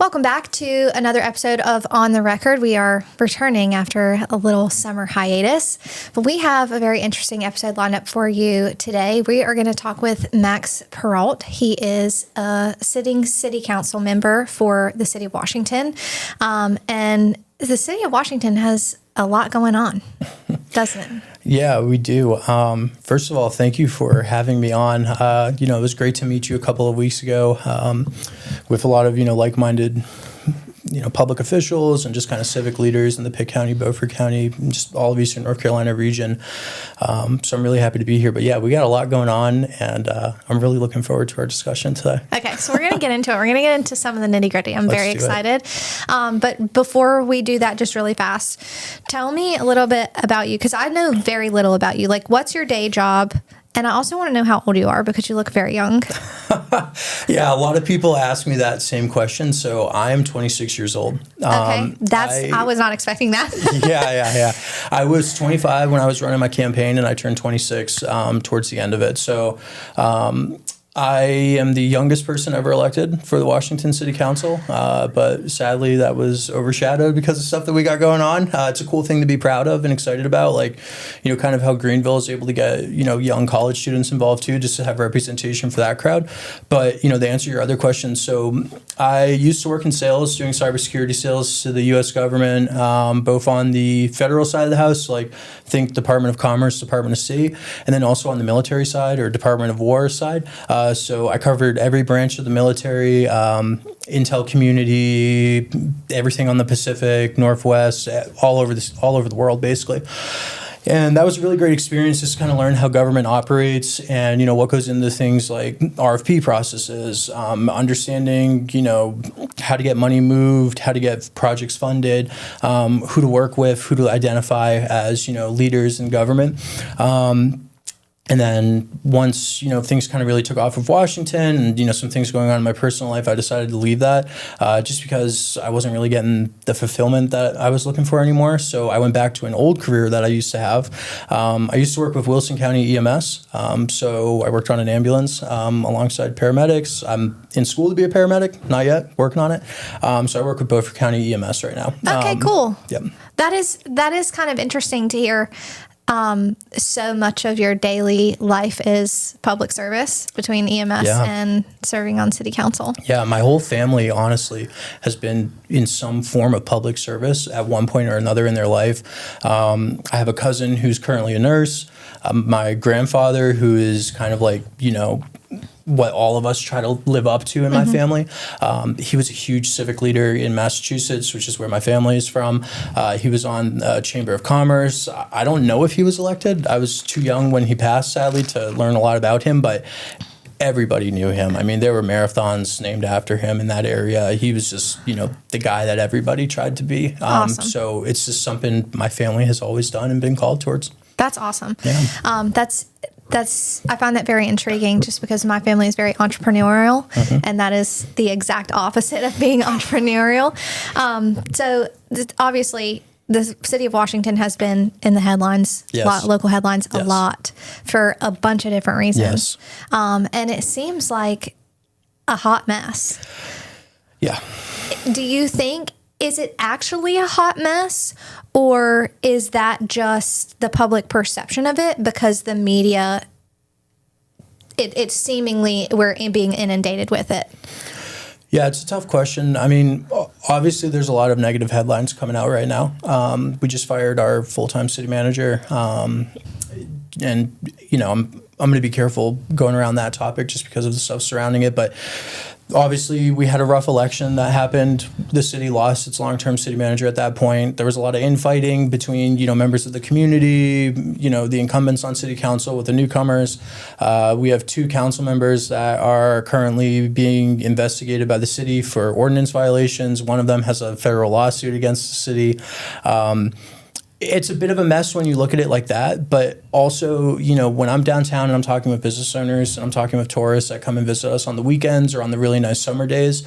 Welcome back to another episode of On the Record. We are returning after a little summer hiatus, but we have a very interesting episode lined up for you today. We are going to talk with Max Perrault. He is a sitting city council member for the city of Washington, and the city of Washington has a lot going on, doesn't it? Yeah, we do. First of all, thank you for having me on. It was great to meet you a couple of weeks ago with a lot of, like-minded, public officials and just kind of civic leaders in the Pitt County, Beaufort County, just all of Eastern North Carolina region. So I'm really happy to be here. But yeah, we got a lot going on, and I'm really looking forward to our discussion today. Okay, so we're going to get into it. We're going to get into some of the nitty gritty. I'm very excited. But before we do that, just really fast, tell me a little bit about you, because I know very little about you. Like, what's your day job? And I also want to know how old you are, because you look very young. Yeah, a lot of people ask me that same question. So I am 26 years old. Okay, I was not expecting that. Yeah. I was 25 when I was running my campaign, and I turned 26 towards the end of it. So I am the youngest person ever elected for the Washington City Council, but sadly that was overshadowed because of stuff that we got going on. It's a cool thing to be proud of and excited about, kind of how Greenville is able to get, young college students involved too, just to have representation for that crowd. But, to answer your other question, so I used to work in sales, doing cybersecurity sales to the U.S. government, both on the federal side of the house, think Department of Commerce, Department of State, and then also on the military side or Department of War side. So I covered every branch of the military, intel community, everything on the Pacific, Northwest, all over the world, basically. And that was a really great experience, just to kind of learn how government operates and, what goes into things like RFP processes, understanding, how to get money moved, how to get projects funded, who to work with, who to identify as, leaders in government. And then once, things kind of really took off with Washington and, some things going on in my personal life, I decided to leave that just because I wasn't really getting the fulfillment that I was looking for anymore. So I went back to an old career that I used to have. I used to work with Wilson County EMS. So I worked on an ambulance alongside paramedics. I'm in school to be a paramedic, not yet, working on it. So I work with Beaufort County EMS right now. Okay, cool. Yep. That is kind of interesting to hear. So much of your daily life is public service between EMS and serving on city council. Yeah, my whole family, honestly, has been in some form of public service at one point or another in their life. I have a cousin who's currently a nurse. My grandfather, who is kind of what all of us try to live up to in my family. He was a huge civic leader in Massachusetts, which is where my family is from. He was on Chamber of Commerce. I don't know if he was elected. I was too young when he passed, sadly, to learn a lot about him, but everybody knew him. I mean, there were marathons named after him in that area. He was just, the guy that everybody tried to be. Awesome. So it's just something my family has always done and been called towards. That's awesome. Yeah. I find that very intriguing just because my family is very entrepreneurial, and that is the exact opposite of being entrepreneurial. So obviously the city of Washington has been in the headlines, local headlines, a lot for a bunch of different reasons. Yes. And it seems like a hot mess. Yeah. Do you think, is it actually a hot mess, or is that just the public perception of it because the media, it's seemingly we're being inundated with it? Yeah, it's a tough question. I mean, obviously there's a lot of negative headlines coming out right now. We just fired our full-time city manager. And, I'm going to be careful going around that topic just because of the stuff surrounding it. But obviously, we had a rough election that happened. The city lost its long-term city manager at that point. There was a lot of infighting between, members of the community, the incumbents on city council with the newcomers. We have 2 council members that are currently being investigated by the city for ordinance violations. One of them has a federal lawsuit against the city. It's a bit of a mess when you look at it like that, but also, when I'm downtown and I'm talking with business owners and I'm talking with tourists that come and visit us on the weekends or on the really nice summer days,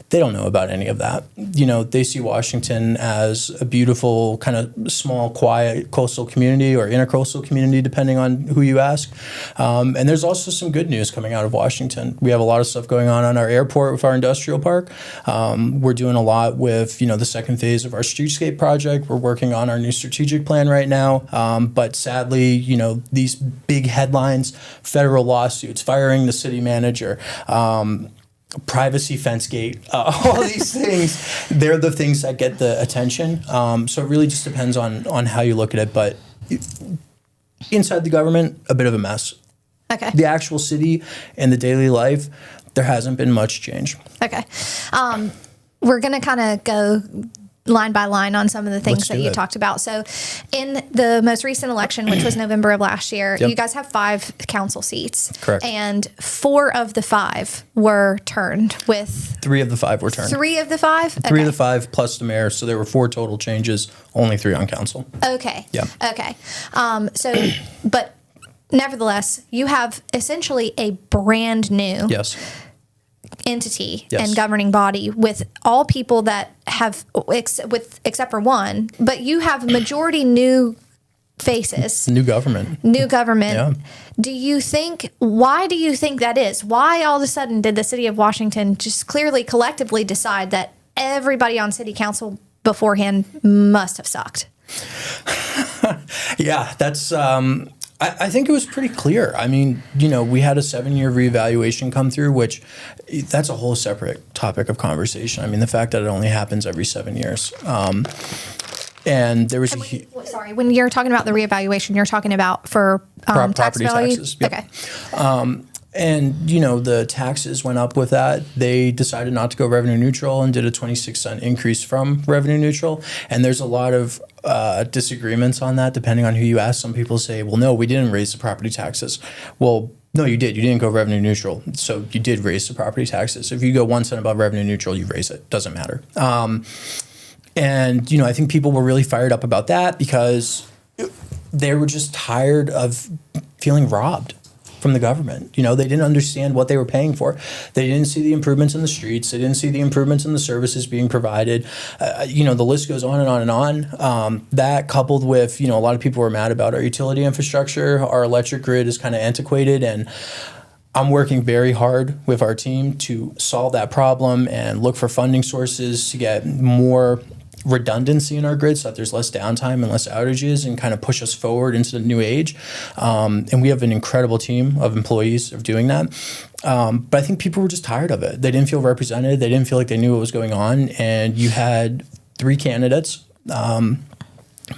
they don't know about any of that. They see Washington as a beautiful, kind of small, quiet coastal community or intercoastal community, depending on who you ask. And there's also some good news coming out of Washington. We have a lot of stuff going on our airport with our industrial park. We're doing a lot with, the second phase of our streetscape project. We're working on our new strategic plan right now. But sadly, these big headlines, federal lawsuits, firing the city manager, privacy fence gate, all these things, they're the things that get the attention. So it really just depends on how you look at it. But inside the government, a bit of a mess. Okay. The actual city and the daily life, there hasn't been much change. Okay. We're going to kind of go line by line on some of the things that you talked about. So in the most recent election, which was November of last year, you guys have 5 council seats. Correct. And 4 of the 5 were turned with... 3 of the 5 were turned. 3 of the 5? 3 of the 5 plus the mayor. So there were 4 total changes, only 3 on council. Okay. Yeah. Okay. But nevertheless, you have essentially a brand new entity and governing body with all people that have, except for one, but you have majority new faces. New government. Yeah. Why do you think that is? Why all of a sudden did the city of Washington just clearly collectively decide that everybody on city council beforehand must have sucked? Yeah, that's... I think it was pretty clear. I mean, we had a 7-year reevaluation come through, which that's a whole separate topic of conversation. I mean, the fact that it only happens every 7 years. And there was when you're talking about the reevaluation, you're talking about for tax property value? taxes. Yep. Okay. And, the taxes went up with that. They decided not to go revenue neutral and did a 26-cent increase from revenue neutral. And there's a lot of disagreements on that, depending on who you ask. Some people say, well, no, we didn't raise the property taxes. Well, no, you did. You didn't go revenue neutral. So you did raise the property taxes. If you go 1 cent above revenue neutral, you raise it. Doesn't matter. And, I think people were really fired up about that because they were just tired of feeling robbed from the government. They didn't understand what they were paying for. They didn't see the improvements in the streets. They didn't see the improvements in the services being provided. The list goes on and on and on. That coupled with, a lot of people were mad about our utility infrastructure. Our electric grid is kind of antiquated, and I'm working very hard with our team to solve that problem and look for funding sources to get more redundancy in our grid so that there's less downtime and less outages and kind of push us forward into the new age. And we have an incredible team of employees of doing that. But I think people were just tired of it. They didn't feel represented. They didn't feel like they knew what was going on. And you had 3 candidates,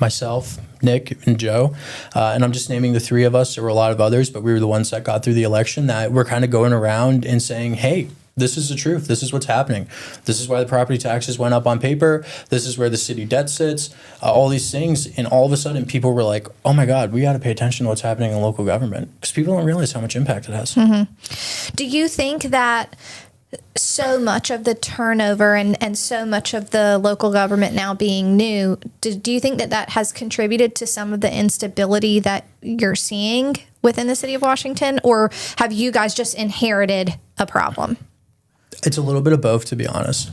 myself, Nick, and Joe. And I'm just naming the 3 of us. There were a lot of others, but we were the ones that got through the election that were kind of going around and saying, hey, this is the truth. This is what's happening. This is why the property taxes went up on paper. This is where the city debt sits, all these things. And all of a sudden, people were like, oh, my God, we got to pay attention to what's happening in local government because people don't realize how much impact it has. Mm-hmm. Do you think that so much of the turnover and so much of the local government now being new, do you think that has contributed to some of the instability that you're seeing within the city of Washington? Or have you guys just inherited a problem? It's a little bit of both, to be honest.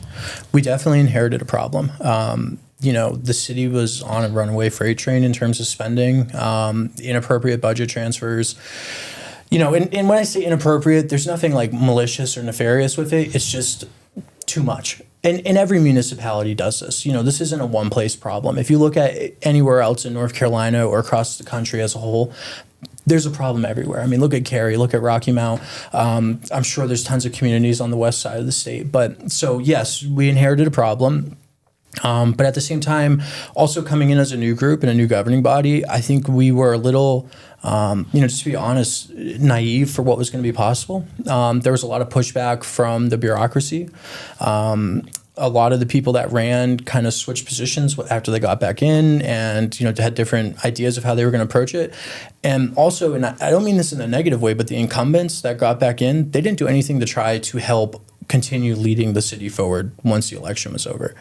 We definitely inherited a problem. The city was on a runaway freight train in terms of spending, inappropriate budget transfers. And when I say inappropriate, there's nothing like malicious or nefarious with it. It's just too much. And every municipality does this. This isn't a one-place problem. If you look at anywhere else in North Carolina or across the country as a whole, there's a problem everywhere. I mean, look at Cary, look at Rocky Mount. I'm sure there's tons of communities on the west side of the state. But so, yes, we inherited a problem. But at the same time, also coming in as a new group and a new governing body, I think we were a little, just to be honest, naive for what was going to be possible. There was a lot of pushback from the bureaucracy. A lot of the people that ran kind of switched positions after they got back in and, had different ideas of how they were going to approach it. And also, and I don't mean this in a negative way, but the incumbents that got back in, they didn't do anything to try to help continue leading the city forward once the election was over.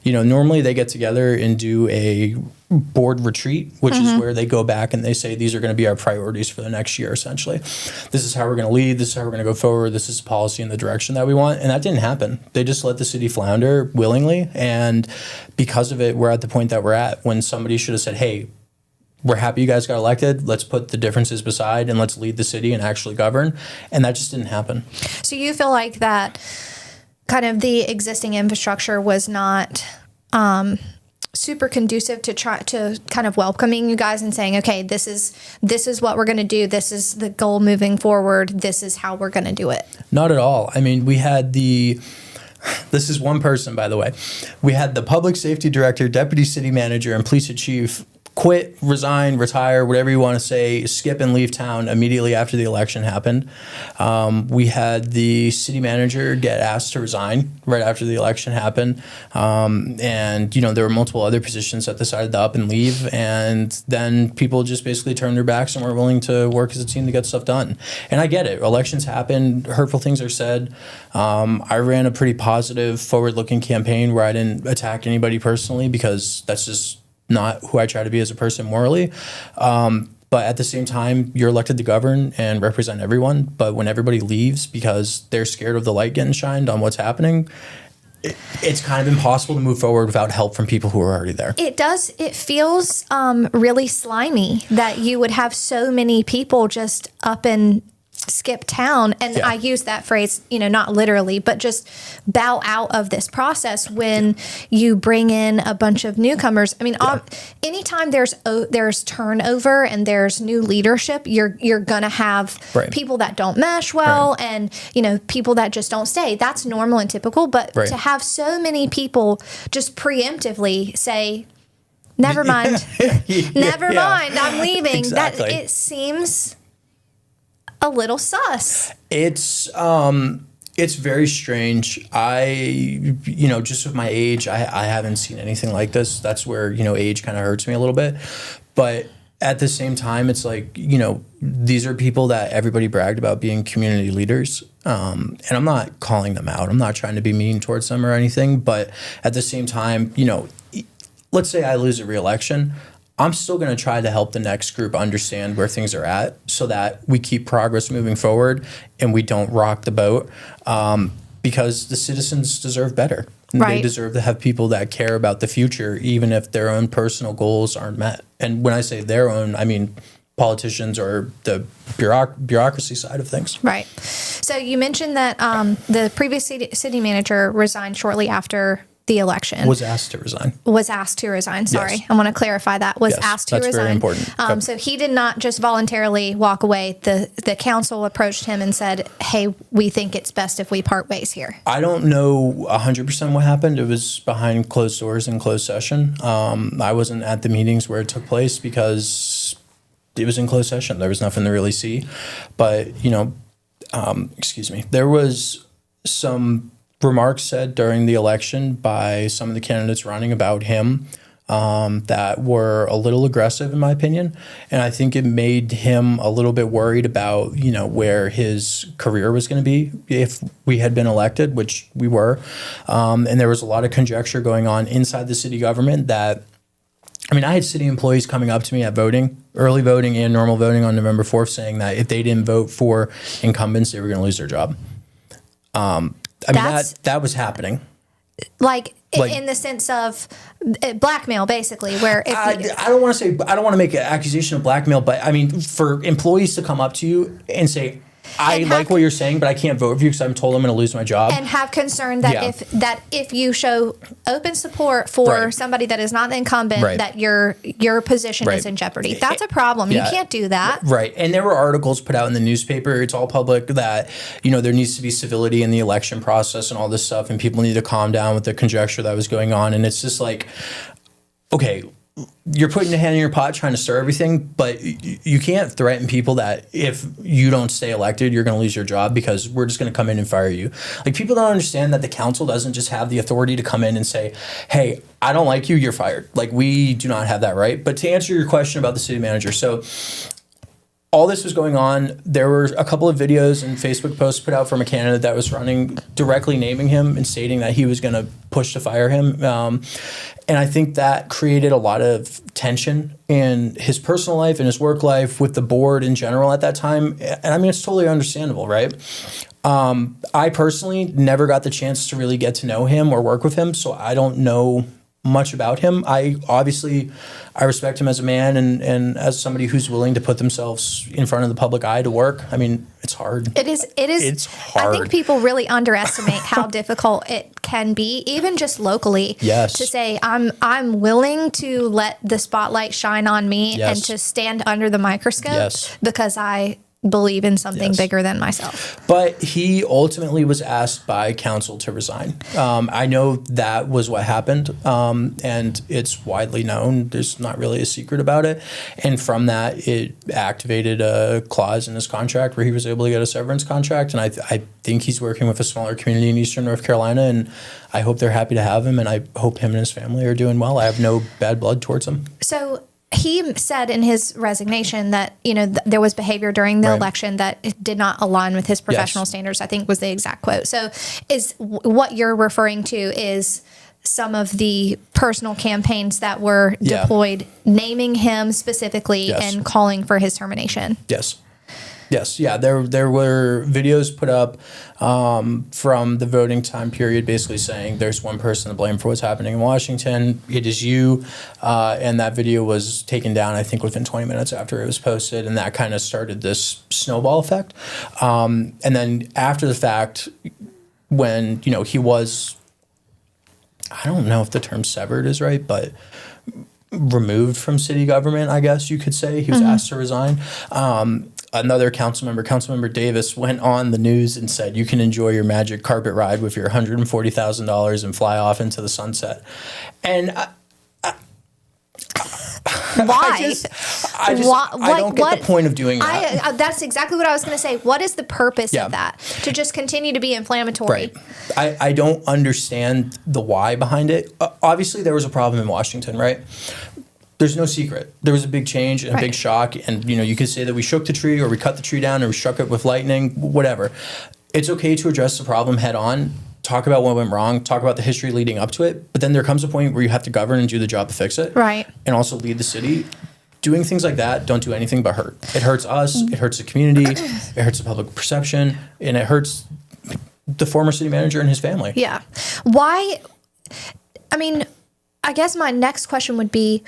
Normally they get together and do a board retreat, which is where they go back and they say, these are going to be our priorities for the next year, essentially. This is how we're going to lead. This is how we're going to go forward. This is policy in the direction that we want. And that didn't happen. They just let the city flounder willingly. And because of it, we're at the point that we're at when somebody should have said, hey, we're happy you guys got elected. Let's put the differences beside and let's lead the city and actually govern. And that just didn't happen. So you feel like that kind of the existing infrastructure was not super conducive to try to kind of welcoming you guys and saying, okay, this is what we're going to do. This is the goal moving forward. This is how we're going to do it. Not at all. I mean, we had this is one person, by the way. We had the public safety director, deputy city manager, and police chief quit, resign, retire, whatever you want to say, skip and leave town immediately after the election happened. We had the city manager get asked to resign right after the election happened. And there were multiple other positions that decided to up and leave. And then people just basically turned their backs and weren't willing to work as a team to get stuff done. And I get it. Elections happen. Hurtful things are said. I ran a pretty positive, forward-looking campaign where I didn't attack anybody personally because that's just not who I try to be as a person morally. But at the same time, you're elected to govern and represent everyone. But when everybody leaves because they're scared of the light getting shined on what's happening, it's kind of impossible to move forward without help from people who are already there. It does. It feels really slimy that you would have so many people just up and skip town. And I use that phrase, not literally, but just bow out of this process when you bring in a bunch of newcomers. I mean, anytime there's turnover and there's new leadership, you're going to have people that don't mesh well and, people that just don't stay. That's normal and typical. But to have so many people just preemptively say, never mind, never mind, I'm leaving. Exactly. That it seems a little sus. It's very strange. Just with my age, I haven't seen anything like this. That's where, age kind of hurts me a little bit. But at the same time, it's like, these are people that everybody bragged about being community leaders. And I'm not calling them out. I'm not trying to be mean towards them or anything. But at the same time, let's say I lose a reelection. I'm still going to try to help the next group understand where things are at so that we keep progress moving forward and we don't rock the boat because the citizens deserve better. Right. They deserve to have people that care about the future, even if their own personal goals aren't met. And when I say their own, I mean politicians or the bureaucracy side of things. Right. So you mentioned that the previous city manager resigned shortly after the election. Was asked to resign. Sorry. Yes. I want to clarify that. Was asked to resign. That's very important. So he did not just voluntarily walk away. The council approached him and said, hey, we think it's best if we part ways here. I don't know 100% what happened. It was behind closed doors in closed session. I wasn't at the meetings where it took place because it was in closed session. There was nothing to really see. But, there was some remarks said during the election by some of the candidates running about him that were a little aggressive, in my opinion. And I think it made him a little bit worried about, where his career was going to be if we had been elected, which we were. And there was a lot of conjecture going on inside the city government that, I had city employees coming up to me at voting, early voting and normal voting on November 4th, saying that if they didn't vote for incumbents, they were going to lose their job. That was happening. Like in the sense of blackmail, basically, where if I don't want to make an accusation of blackmail, but for employees to come up to you and say, I like what you're saying, but I can't vote for you because I'm told I'm going to lose my job. And have concern that if you show open support for somebody that is not the incumbent, that your position is in jeopardy. That's a problem. You can't do that. Right. And there were articles put out in the newspaper. It's all public that, there needs to be civility in the election process and all this stuff. And people need to calm down with the conjecture that was going on. And it's just like, okay, you're putting your hand in your pot trying to stir everything, but you can't threaten people that if you don't stay elected, you're going to lose your job because we're just going to come in and fire you. Like, people don't understand that the council doesn't just have the authority to come in and say, hey, I don't like you, you're fired. Like, we do not have that right. But to answer your question about the city manager, so all this was going on, there were a couple of videos and Facebook posts put out from a candidate that was running directly naming him and stating that he was going to push to fire him. And I think that created a lot of tension in his personal life and his work life with the board in general at that time. And I mean, it's totally understandable, right? I personally never got the chance to really get to know him or work with him, so I don't know much about him. I respect him as a man and as somebody who's willing to put themselves in front of the public eye to work. I mean, it's hard. It is. It's hard. I think people really underestimate how difficult it can be, even just locally. Yes. To say I'm willing to let the spotlight shine on me Yes. and to stand under the microscope Yes. because I believe in something Yes. bigger than myself. But he ultimately was asked by council to resign. I know that was what happened, and it's widely known. There's not really a secret about it. And from that, it activated a clause in his contract where he was able to get a severance contract. And I think he's working with a smaller community in Eastern North Carolina, and I hope they're happy to have him, and I hope him and his family are doing well. I have no bad blood towards him. So he said in his resignation that, there was behavior during the Right. election that did not align with his professional Yes. standards, I think was the exact quote. So what you're referring to is some of the personal campaigns that were Yeah. deployed, naming him specifically Yes. and calling for his termination. Yes. Yes. Yeah. There were videos put up from the voting time period basically saying there's one person to blame for what's happening in Washington. It is you. And that video was taken down, I think, within 20 minutes after it was posted. And that kind of started this snowball effect. And then after the fact, when, he was, I don't know if the term severed is right, but removed from city government, I guess you could say. He was asked to resign. Another Councilmember Davis, went on the news and said, "You can enjoy your magic carpet ride with your $140,000 and fly off into the sunset." And Why? I don't get the point of doing that. That's exactly what I was going to say. What is the purpose Yeah. of that? To just continue to be inflammatory? Right. I don't understand the why behind it. Obviously, there was a problem in Washington, right? There's no secret. There was a big change and a Right. big shock. And, you could say that we shook the tree or we cut the tree down or we struck it with lightning, whatever. It's okay to address the problem head on, talk about what went wrong, talk about the history leading up to it. But then there comes a point where you have to govern and do the job to fix it. Right. And also lead the city. Doing things like that don't do anything but hurt. It hurts us. It hurts the community. It hurts the public perception. And it hurts the former city manager and his family. Yeah. Why? I mean, I guess my next question would be,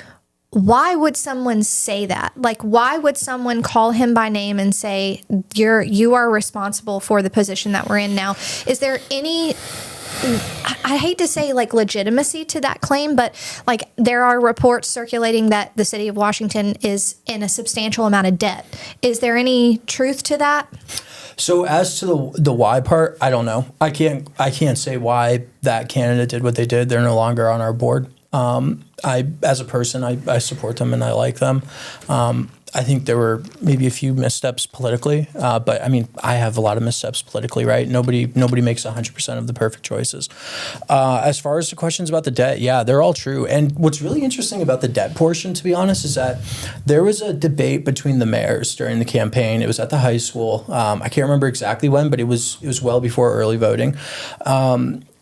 why would someone say that? Like, why would someone call him by name and say, you are responsible for the position that we're in now? Is there any, I hate to say like legitimacy to that claim, but like there are reports circulating that the city of Washington is in a substantial amount of debt. Is there any truth to that? So as to the why part, I don't know. I can't say why that candidate did what they did. They're no longer on our board. As a person, I support them and I like them. I think there were maybe a few missteps politically, but I mean, I have a lot of missteps politically, right? Nobody makes 100% of the perfect choices. As far as the questions about the debt, yeah, they're all true. And what's really interesting about the debt portion, to be honest, is that there was a debate between the mayors during the campaign. It was at the high school. I can't remember exactly when, but it was well before early voting.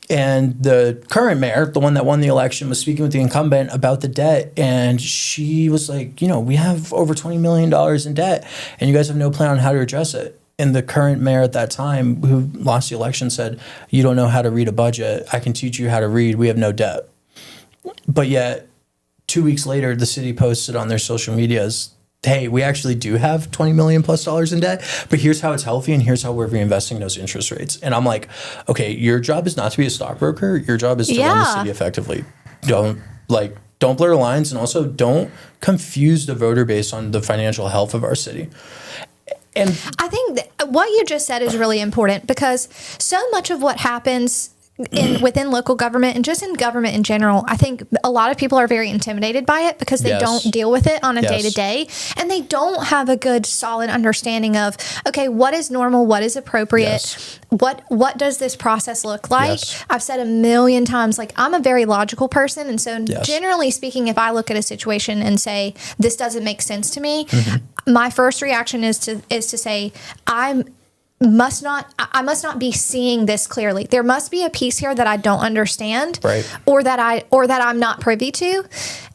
And the current mayor, the one that won the election, was speaking with the incumbent about the debt. And she was like, we have over $20 million in debt, and you guys have no plan on how to address it. And the current mayor at that time, who lost the election, said, "You don't know how to read a budget. I can teach you how to read. We have no debt." But yet, 2 weeks later, the city posted on their social medias, "Hey, we actually do have $20 million plus in debt, but here's how it's healthy and here's how we're reinvesting those interest rates." And I'm like, okay, your job is not to be a stockbroker. Your job is to run the city effectively. Don't blur the lines, and also don't confuse the voter base on the financial health of our city. And I think what you just said is really important, because so much of what happens within local government and just in government in general, I think a lot of people are very intimidated by it because they don't deal with it on a day to day, and they don't have a good solid understanding of, okay, what is normal, what is appropriate, what does this process look like? I've said a million times, like, I'm a very logical person, and so generally speaking, if I look at a situation and say this doesn't make sense to me, my first reaction is to say I must not be seeing this clearly. There must be a piece here that I don't understand, or that I'm not privy to.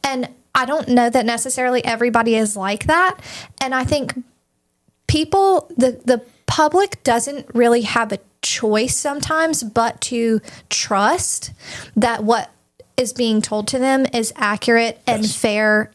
And I don't know that necessarily everybody is like that. And I think the public doesn't really have a choice sometimes but to trust that what is being told to them is accurate and fair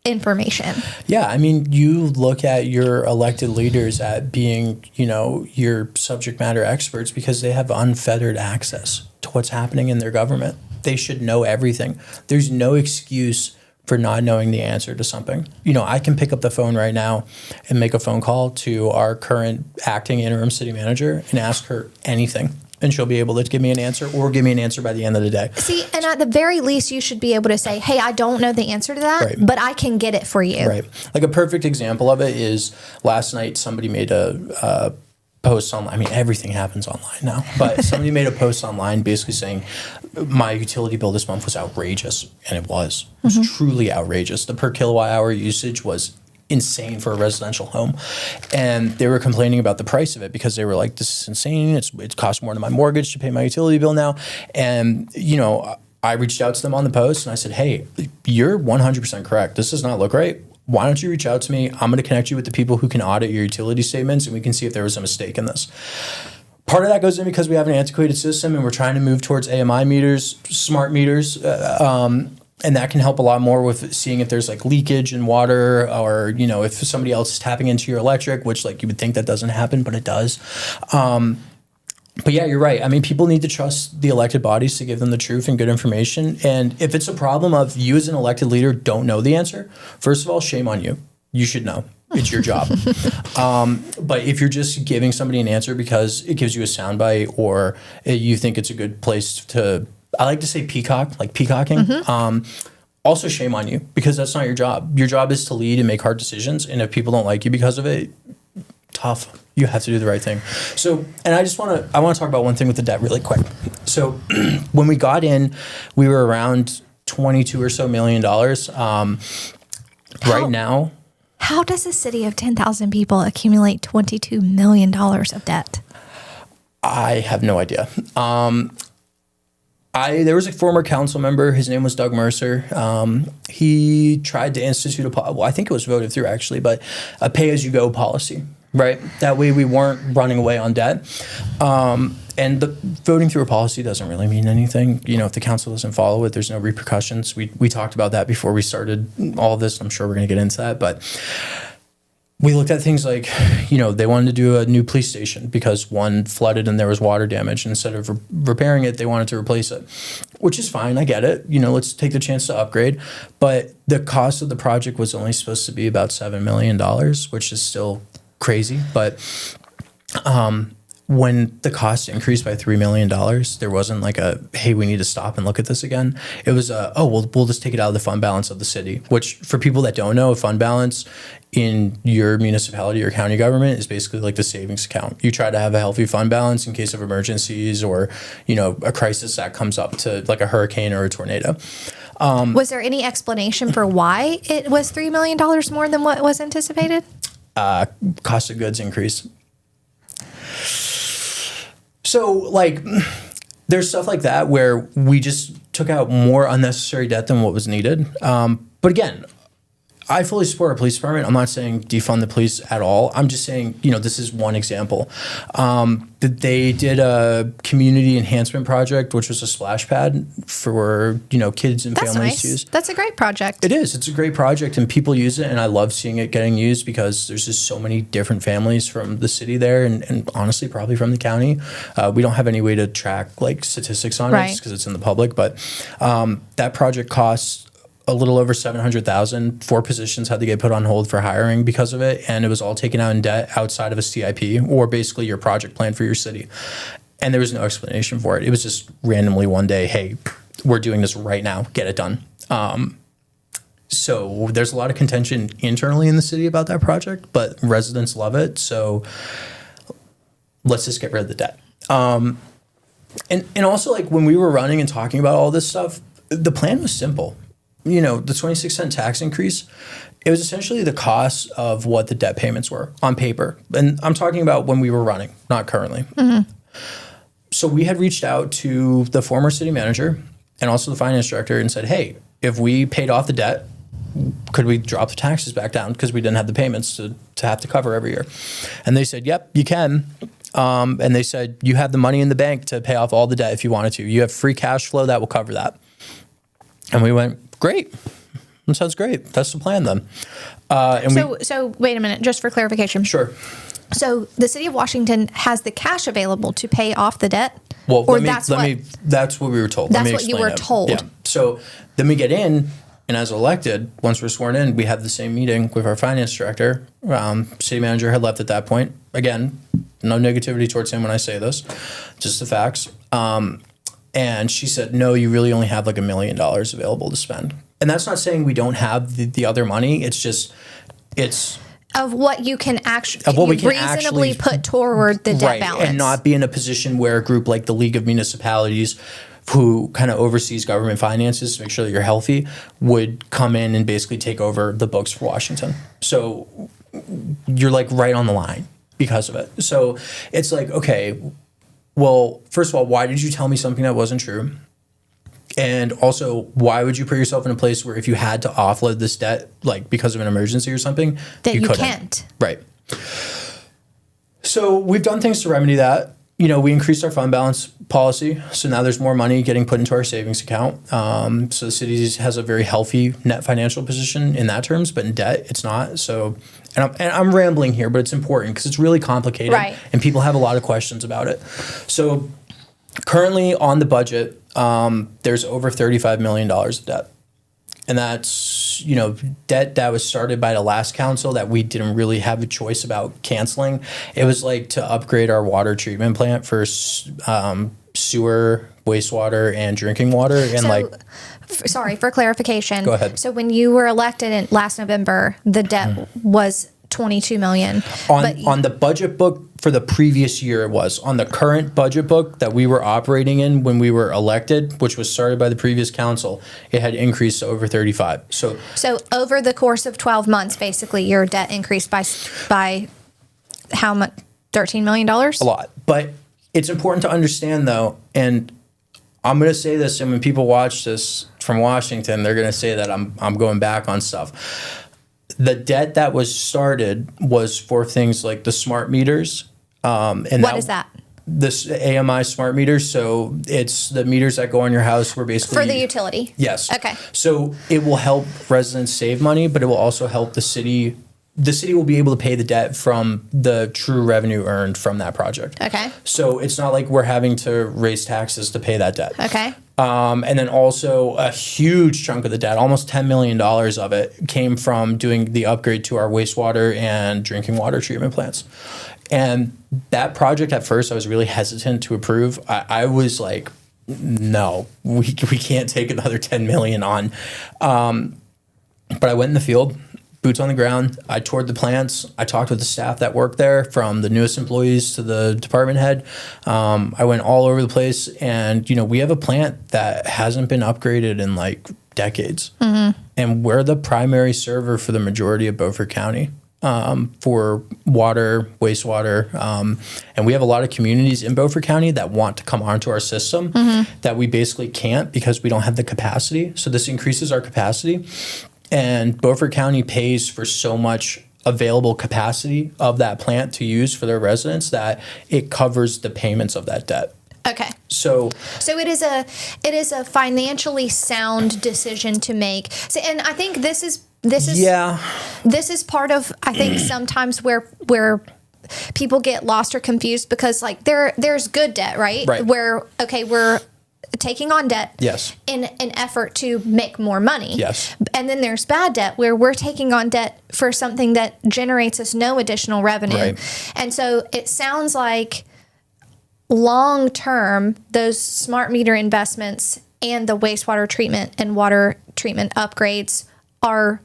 information. Yeah, I mean, you look at your elected leaders at being, your subject matter experts because they have unfettered access to what's happening in their government. They should know everything. There's no excuse for not knowing the answer to something. I can pick up the phone right now and make a phone call to our current acting interim city manager and ask her anything, and she'll be able to give me an answer or give me an answer by the end of the day. See, and at the very least, you should be able to say, hey, I don't know the answer to that, but I can get it for you. Right. Like a perfect example of it is last night somebody made a post online. I mean, everything happens online now, but somebody made a post online basically saying my utility bill this month was outrageous, and it was. It was truly outrageous. The per kilowatt hour usage was insane for a residential home, and they were complaining about the price of it because they were like, this is insane. It costs more than my mortgage to pay my utility bill now. And I reached out to them on the post and I said, hey, you're 100% correct. This does not look right. Why don't you reach out to me? I'm going to connect you with the people who can audit your utility statements, and we can see if there was a mistake in this. Part of that goes in because we have an antiquated system and we're trying to move towards AMI meters, smart meters, and that can help a lot more with seeing if there's like leakage in water, or, if somebody else is tapping into your electric, which like you would think that doesn't happen, but it does. But yeah, you're right. I mean, people need to trust the elected bodies to give them the truth and good information. And if it's a problem of you as an elected leader don't know the answer, first of all, shame on you. You should know. It's your job. But if you're just giving somebody an answer because it gives you a soundbite, or you think it's a good place to, I like to say peacock, like peacocking. Also shame on you, because that's not your job. Your job is to lead and make hard decisions. And if people don't like you because of it, tough. You have to do the right thing. So, and I want to talk about one thing with the debt really quick. So when we got in, we were around $22 million or so. Right now. How does a city of 10,000 people accumulate $22 million of debt? I have no idea. There was a former council member. His name was Doug Mercer. He tried to institute I think it was voted through actually, but a pay-as-you-go policy, right? That way we weren't running away on debt. And the voting through a policy doesn't really mean anything. If the council doesn't follow it, there's no repercussions. We talked about that before we started all of this. I'm sure we're going to get into that, but we looked at things like, they wanted to do a new police station because one flooded and there was water damage. Instead of repairing it, they wanted to replace it, which is fine. I get it. Let's take the chance to upgrade. But the cost of the project was only supposed to be about $7 million, which is still crazy. But when the cost increased by $3 million, there wasn't like hey, we need to stop and look at this again. It was we'll just take it out of the fund balance of the city, which for people that don't know, a fund balance in your municipality or county government is basically like the savings account. You try to have a healthy fund balance in case of emergencies or, a crisis that comes up to like a hurricane or a tornado. Was there any explanation for why it was $3 million more than what was anticipated? Cost of goods increase. So, there's stuff like that where we just took out more unnecessary debt than what was needed. But again, I fully support our police department. I'm not saying defund the police at all. I'm just saying, this is one example. They did a community enhancement project, which was a splash pad for, kids and families to use. That's a great project. It is. It's a great project, and people use it, and I love seeing it getting used because there's just so many different families from the city there, and honestly, probably from the county. We don't have any way to track statistics on it because it's in the public, but that project costs a little over $700,000. 4 positions had to get put on hold for hiring because of it, and it was all taken out in debt outside of a CIP, or basically your project plan for your city. And there was no explanation for it. It was just randomly one day, hey, we're doing this right now, get it done. So there's a lot of contention internally in the city about that project, but residents love it. So let's just get rid of the debt. And also, like, when we were running and talking about all this stuff, the plan was simple. You know, the 26-cent tax increase, it was essentially the cost of what the debt payments were on paper. And I'm talking about when we were running, not currently. So we had reached out to the former city manager and also the finance director and said, hey, if we paid off the debt, could we drop the taxes back down because we didn't have the payments to have to cover every year? And they said, yep, you can. And they said, you have the money in the bank to pay off all the debt if you wanted to. You have free cash flow that will cover that. And we went, great. That sounds great. That's the plan then. So wait a minute, just for clarification. Sure. So the city of Washington has the cash available to pay off the debt? Well, that's what we were told. That's what you were told. Yeah. So then we get in, and as elected, once we're sworn in, we have the same meeting with our finance director. City manager had left at that point. Again, no negativity towards him when I say this, just the facts. And she said, no, you really only have like $1 million available to spend. And that's not saying we don't have the other money. It's just, it's of what you can actually reasonably put toward the debt balance. And not be in a position where a group like the League of Municipalities, who kind of oversees government finances to make sure that you're healthy, would come in and basically take over the books for Washington. So you're like right on the line because of it. So it's like, okay, well, first of all, why did you tell me something that wasn't true? And also, why would you put yourself in a place where if you had to offload this debt, like because of an emergency or something, that you couldn't? Can't. Right. So we've done things to remedy that. You know, we increased our fund balance policy. So now there's more money getting put into our savings account. So the city has a very healthy net financial position in that terms, but in debt, it's not. So, and I'm rambling here, but it's important because it's really complicated. Right. And people have a lot of questions about it. So currently on the budget, there's over $35 million of debt. And that's, you know, debt that was started by the last council that we didn't really have a choice about canceling. It was like to upgrade our water treatment plant for sewer, wastewater, and drinking water. And sorry, for clarification. Go ahead. So when you were elected last November, the debt was $22 million. On the budget book for the previous year, it was. On the current budget book that we were operating in when we were elected, which was started by the previous council, it had increased to over 35. So over the course of 12 months, basically, your debt increased by how much? $13 million? A lot. But it's important to understand, though, and I'm going to say this, and when people watch this from Washington, they're going to say that I'm going back on stuff. The debt that was started was for things like the smart meters. And what is that? This AMI smart meters. So it's the meters that go on your house where basically... For the utility? Yes. Okay. So it will help residents save money, but it will also help the city. The city will be able to pay the debt from the true revenue earned from that project. Okay. So it's not like we're having to raise taxes to pay that debt. Okay. And then also a huge chunk of the debt, almost $10 million of it, came from doing the upgrade to our wastewater and drinking water treatment plants. And that project, at first, I was really hesitant to approve. I was like, no, we can't take another $10 million on. But I went in the field, boots on the ground. I toured the plants. I talked with the staff that worked there, from the newest employees to the department head. I went all over the place, and we have a plant that hasn't been upgraded in like decades, and we're the primary server for the majority of Beaufort County for water, wastewater, and we have a lot of communities in Beaufort County that want to come onto our system that we basically can't because we don't have the capacity. So this increases our capacity. And Beaufort County pays for so much available capacity of that plant to use for their residents that it covers the payments of that debt. Okay. So it is a financially sound decision to make. So, and I think this is part of, I think, sometimes where people get lost or confused, because like there's good debt, right? Right. Where we're taking on debt, yes, in an effort to make more money. Yes. And then there's bad debt where we're taking on debt for something that generates us no additional revenue. Right. And so it sounds like long term, those smart meter investments and the wastewater treatment and water treatment upgrades are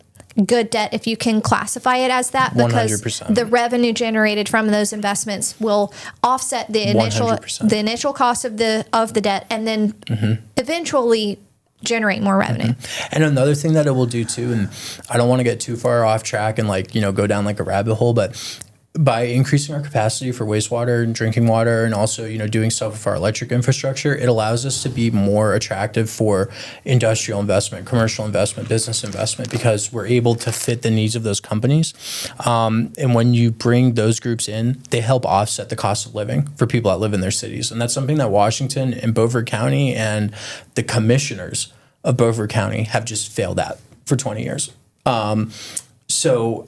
good debt if you can classify it as that, because 100%. the revenue generated from those investments will offset the initial 100%. the initial cost of the debt, and then eventually generate more revenue. And another thing that it will do too, and I don't want to get too far off track and go down like a rabbit hole, but by increasing our capacity for wastewater and drinking water, and also, doing stuff with our electric infrastructure, it allows us to be more attractive for industrial investment, commercial investment, business investment, because we're able to fit the needs of those companies. And when you bring those groups in, they help offset the cost of living for people that live in their cities. And that's something that Washington and Beaufort County and the commissioners of Beaufort County have just failed at for 20 years. So,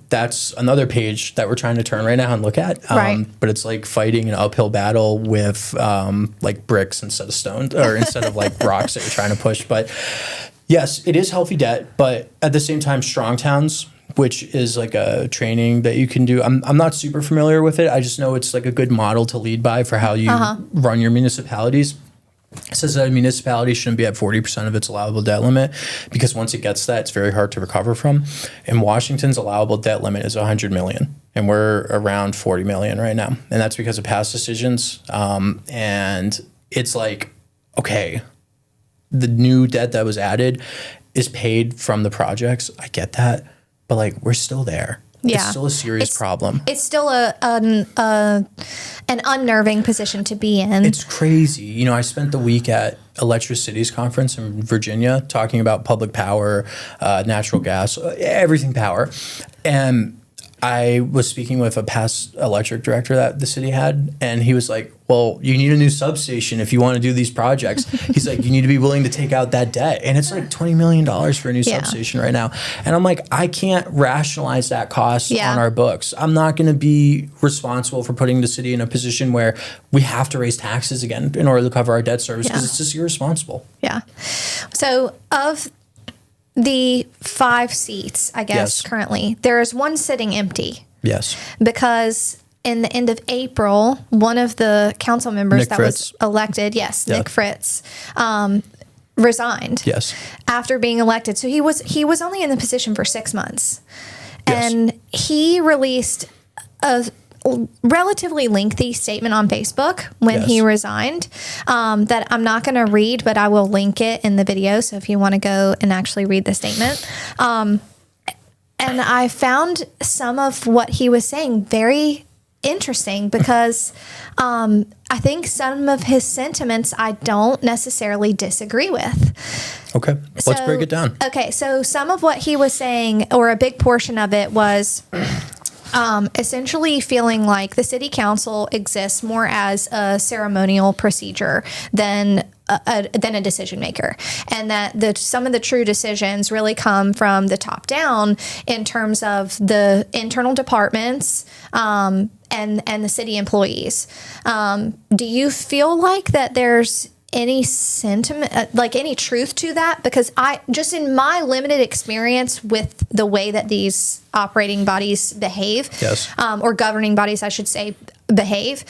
that's another page that we're trying to turn right now and look at. Right. But it's like fighting an uphill battle with bricks instead of stone, or instead of rocks that you're trying to push. But yes, it is healthy debt, but at the same time, strong towns, which is like a training that you can do. I'm not super familiar with it. I just know it's like a good model to lead by for how you run your municipalities. It says that a municipality shouldn't be at 40% of its allowable debt limit, because once it gets that, it's very hard to recover from. And Washington's allowable debt limit is $100 million, and we're around $40 million right now. And that's because of past decisions. And it's okay, the new debt that was added is paid from the projects. I get that, but we're still there. Yeah. It's still a serious problem. It's still an unnerving position to be in. It's crazy. I spent the week at ElectriCities conference in Virginia talking about public power, natural gas, everything power. And I was speaking with a past electric director that the city had, and he was like, well, you need a new substation if you want to do these projects. He's like, you need to be willing to take out that debt. And it's $20 million for a new substation right now. And I'm like, I can't rationalize that cost on our books. I'm not going to be responsible for putting the city in a position where we have to raise taxes again in order to cover our debt service, because it's just irresponsible. Yeah. So of the 5 seats, I guess, currently, there is one sitting empty. Yes. Because in the end of April, one of the council members Nick Fritz. was elected, Nick Fritz, resigned. Yes. After being elected. So he was only in the position for 6 months. Yes. And he released a relatively lengthy statement on Facebook when he resigned, that I'm not going to read, but I will link it in the video. So if you want to go and actually read the statement. And I found some of what he was saying very interesting, because I think some of his sentiments I don't necessarily disagree with. Okay, let's break it down. Okay, so some of what he was saying, or a big portion of it, was essentially feeling like the city council exists more as a ceremonial procedure than a decision maker, and that some of the true decisions really come from the top down in terms of the internal departments and the city employees. Do you feel like that there's any sentiment, any truth to that? Because I just, in my limited experience with the way that these operating bodies behave, or governing bodies, I should say, behave,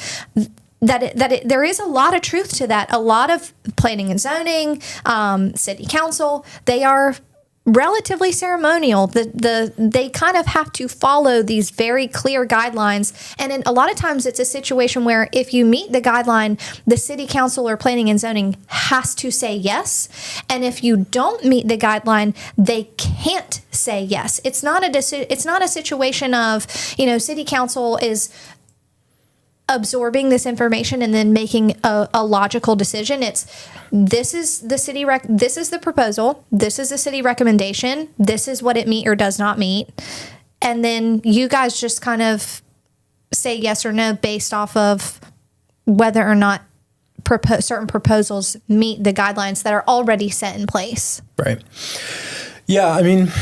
there is a lot of truth to that. A lot of planning and zoning, city council, they are relatively ceremonial. They kind of have to follow these very clear guidelines. And a lot of times it's a situation where if you meet the guideline, the city council or planning and zoning has to say yes. And if you don't meet the guideline, they can't say yes. It's not a situation of, city council is absorbing this information and then making a logical decision. This is the proposal. This is the city recommendation. This is what it meet or does not meet. And then you guys just kind of say yes or no based off of whether or not certain proposals meet the guidelines that are already set in place. Right. Yeah, I mean,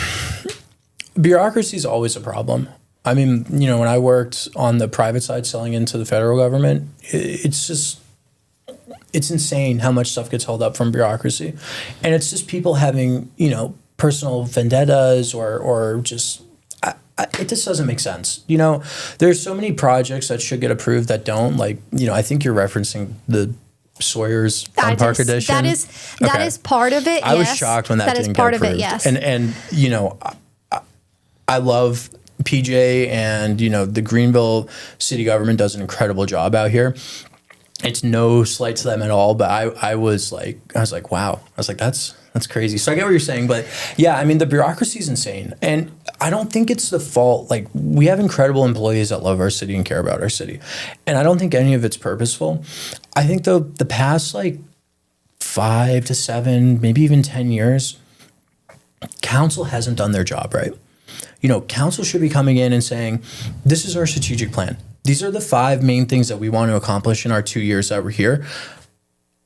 bureaucracy is always a problem. I mean, when I worked on the private side selling into the federal government, it's insane how much stuff gets held up from bureaucracy. And it's just people having, personal vendettas or just, it just doesn't make sense. There's so many projects that should get approved that don't. Like, I think you're referencing the Sawyer's Fun Park Edition. That is part of it. I was shocked when that didn't get approved. That is part of it. Yes. And I love PJ, and the Greenville city government does an incredible job out here. It's no slight to them at all, but I was like, wow. I was like, that's crazy. So I get what you're saying, but yeah, I mean, the bureaucracy is insane, and I don't think it's the fault. Like, we have incredible employees that love our city and care about our city, and I don't think any of it's purposeful. I think the past 5 to 7, maybe even 10 years, council hasn't done their job right. Council should be coming in and saying, this is our strategic plan. These are the 5 main things that we want to accomplish in our 2 years that we're here.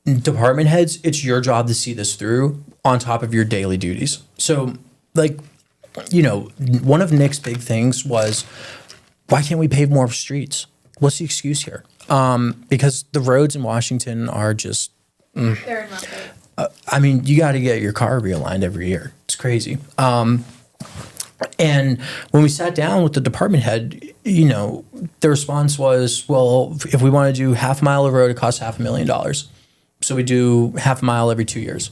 Department heads, it's your job to see this through on top of your daily duties. So, one of Nick's big things was, why can't we pave more streets? What's the excuse here? Because the roads in Washington are just... They're in rough shape. I mean, you got to get your car realigned every year. It's crazy. And when we sat down with the department head, the response was, well, if we want to do half a mile of road, it costs $500,000. So we do half a mile every 2 years.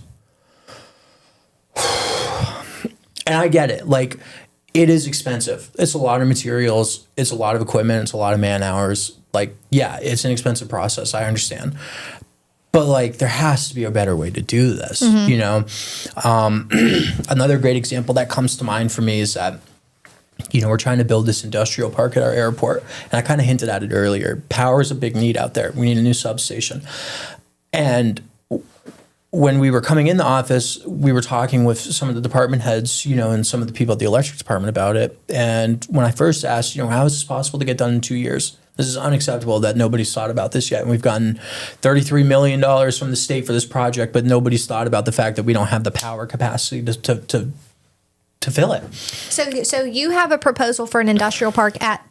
And I get it. Like, it is expensive. It's a lot of materials. It's a lot of equipment. It's a lot of man hours. Like, yeah, it's an expensive process. I understand. But there has to be a better way to do this, Another great example that comes to mind for me is that, we're trying to build this industrial park at our airport. And I kind of hinted at it earlier. Power is a big need out there. We need a new substation. And when we were coming in the office, we were talking with some of the department heads, and some of the people at the electric department about it. And when I first asked, how is this possible to get done in 2 years? This is unacceptable that nobody's thought about this yet. And we've gotten $33 million from the state for this project, but nobody's thought about the fact that we don't have the power capacity to fill it. So you have a proposal for an industrial park at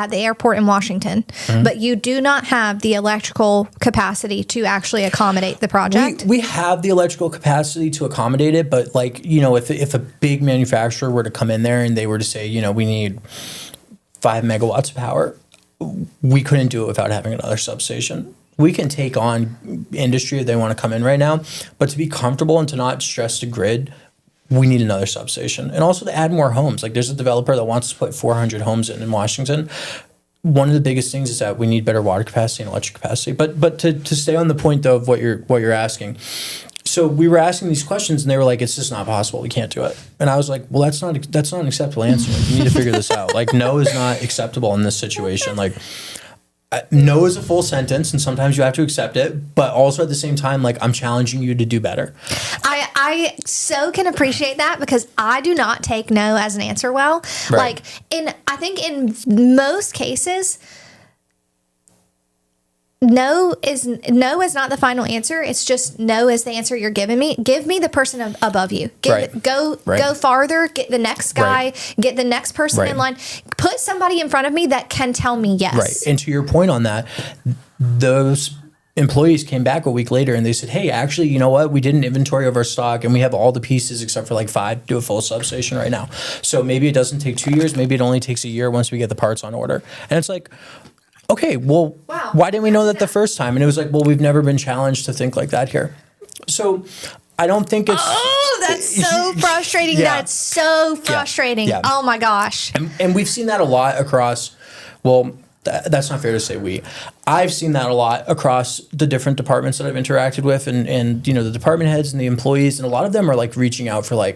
the airport in Washington, but you do not have the electrical capacity to actually accommodate the project? We have the electrical capacity to accommodate it, but if a big manufacturer were to come in there and they were to say, we need 5 megawatts of power, we couldn't do it without having another substation. We can take on industry if they want to come in right now, but to be comfortable and to not stress the grid, we need another substation. And also to add more homes. There's a developer that wants to put 400 homes in Washington. One of the biggest things is that we need better water capacity and electric capacity. But to stay on the point though of what you're asking. So we were asking these questions and they were like, it's just not possible. We can't do it. And I was like, well, that's not an acceptable answer. You need to figure this out. No is not acceptable in this situation. No is a full sentence, and sometimes you have to accept it. But also at the same time, I'm challenging you to do better. I so can appreciate that because I do not take no as an answer well. Right. I think in most cases, no is not the final answer. It's just no is the answer you're giving me. Give me the person above you. Go farther. Get the next guy. Get the next person in line. Put somebody in front of me that can tell me yes. Right. And to your point on that, those employees came back a week later and they said, hey, actually, you know what? We did an inventory of our stock and we have all the pieces except for 5 to do a full substation right now. So maybe it doesn't take 2 years. Maybe it only takes a year once we get the parts on order. And it's okay, well, why didn't we know that the first time? And it was well, we've never been challenged to think like that here. So I don't think it's... Oh, that's so frustrating. Yeah. That's so frustrating. Yeah. Oh, my gosh. And we've seen that a lot across, that's not fair to say I've seen that a lot across the different departments that I've interacted with and the department heads and the employees. And a lot of them are reaching out for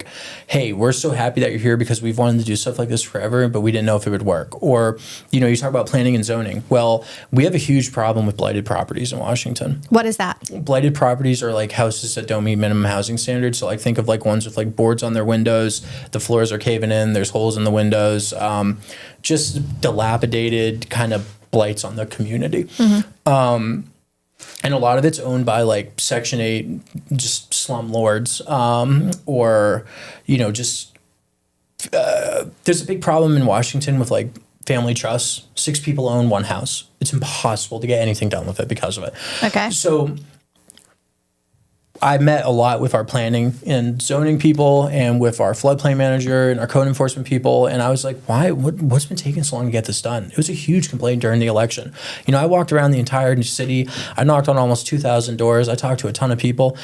hey, we're so happy that you're here because we've wanted to do stuff like this forever, but we didn't know if it would work. Or, you talk about planning and zoning. Well, we have a huge problem with blighted properties in Washington. What is that? Blighted properties are houses that don't meet minimum housing standards. So think of ones with boards on their windows, the floors are caving in, there's holes in the windows, just dilapidated kind of blights on the community. And a lot of it's owned by Section 8, just slum lords, or, just there's a big problem in Washington with family trusts. 6 people own 1 house. It's impossible to get anything done with it because of it. Okay. So I met a lot with our planning and zoning people and with our floodplain manager and our code enforcement people. And I was like, why? What's been taking so long to get this done? It was a huge complaint during the election. You know, I walked around the entire city. I knocked on almost 2,000 doors. I talked to a ton of people.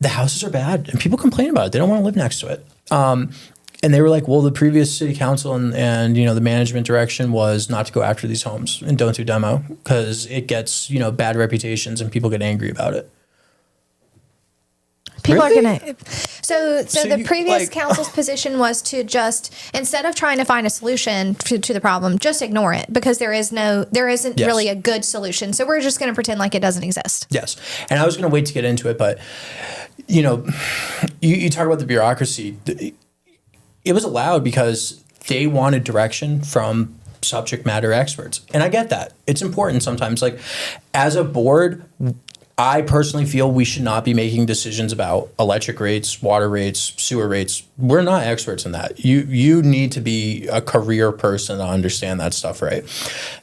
The houses are bad and people complain about it. They don't want to live next to it. And they were like, well, the previous city council and you know, the management direction was not to go after these homes and don't do demo because it gets, you know, bad reputations and people get angry about it. People Really? are going to. So the you, previous like- council's position was to just, instead of trying to find a solution to the problem, just ignore it because there isn't Yes. really a good solution. So we're just going to pretend like it doesn't exist. Yes. And I was going to wait to get into it, but, you know, you talk about the bureaucracy. It was allowed because they wanted direction from subject matter experts. And I get that. It's important sometimes. Like, as a board, I personally feel we should not be making decisions about electric rates, water rates, sewer rates. We're not experts in that. You need to be a career person to understand that stuff, right?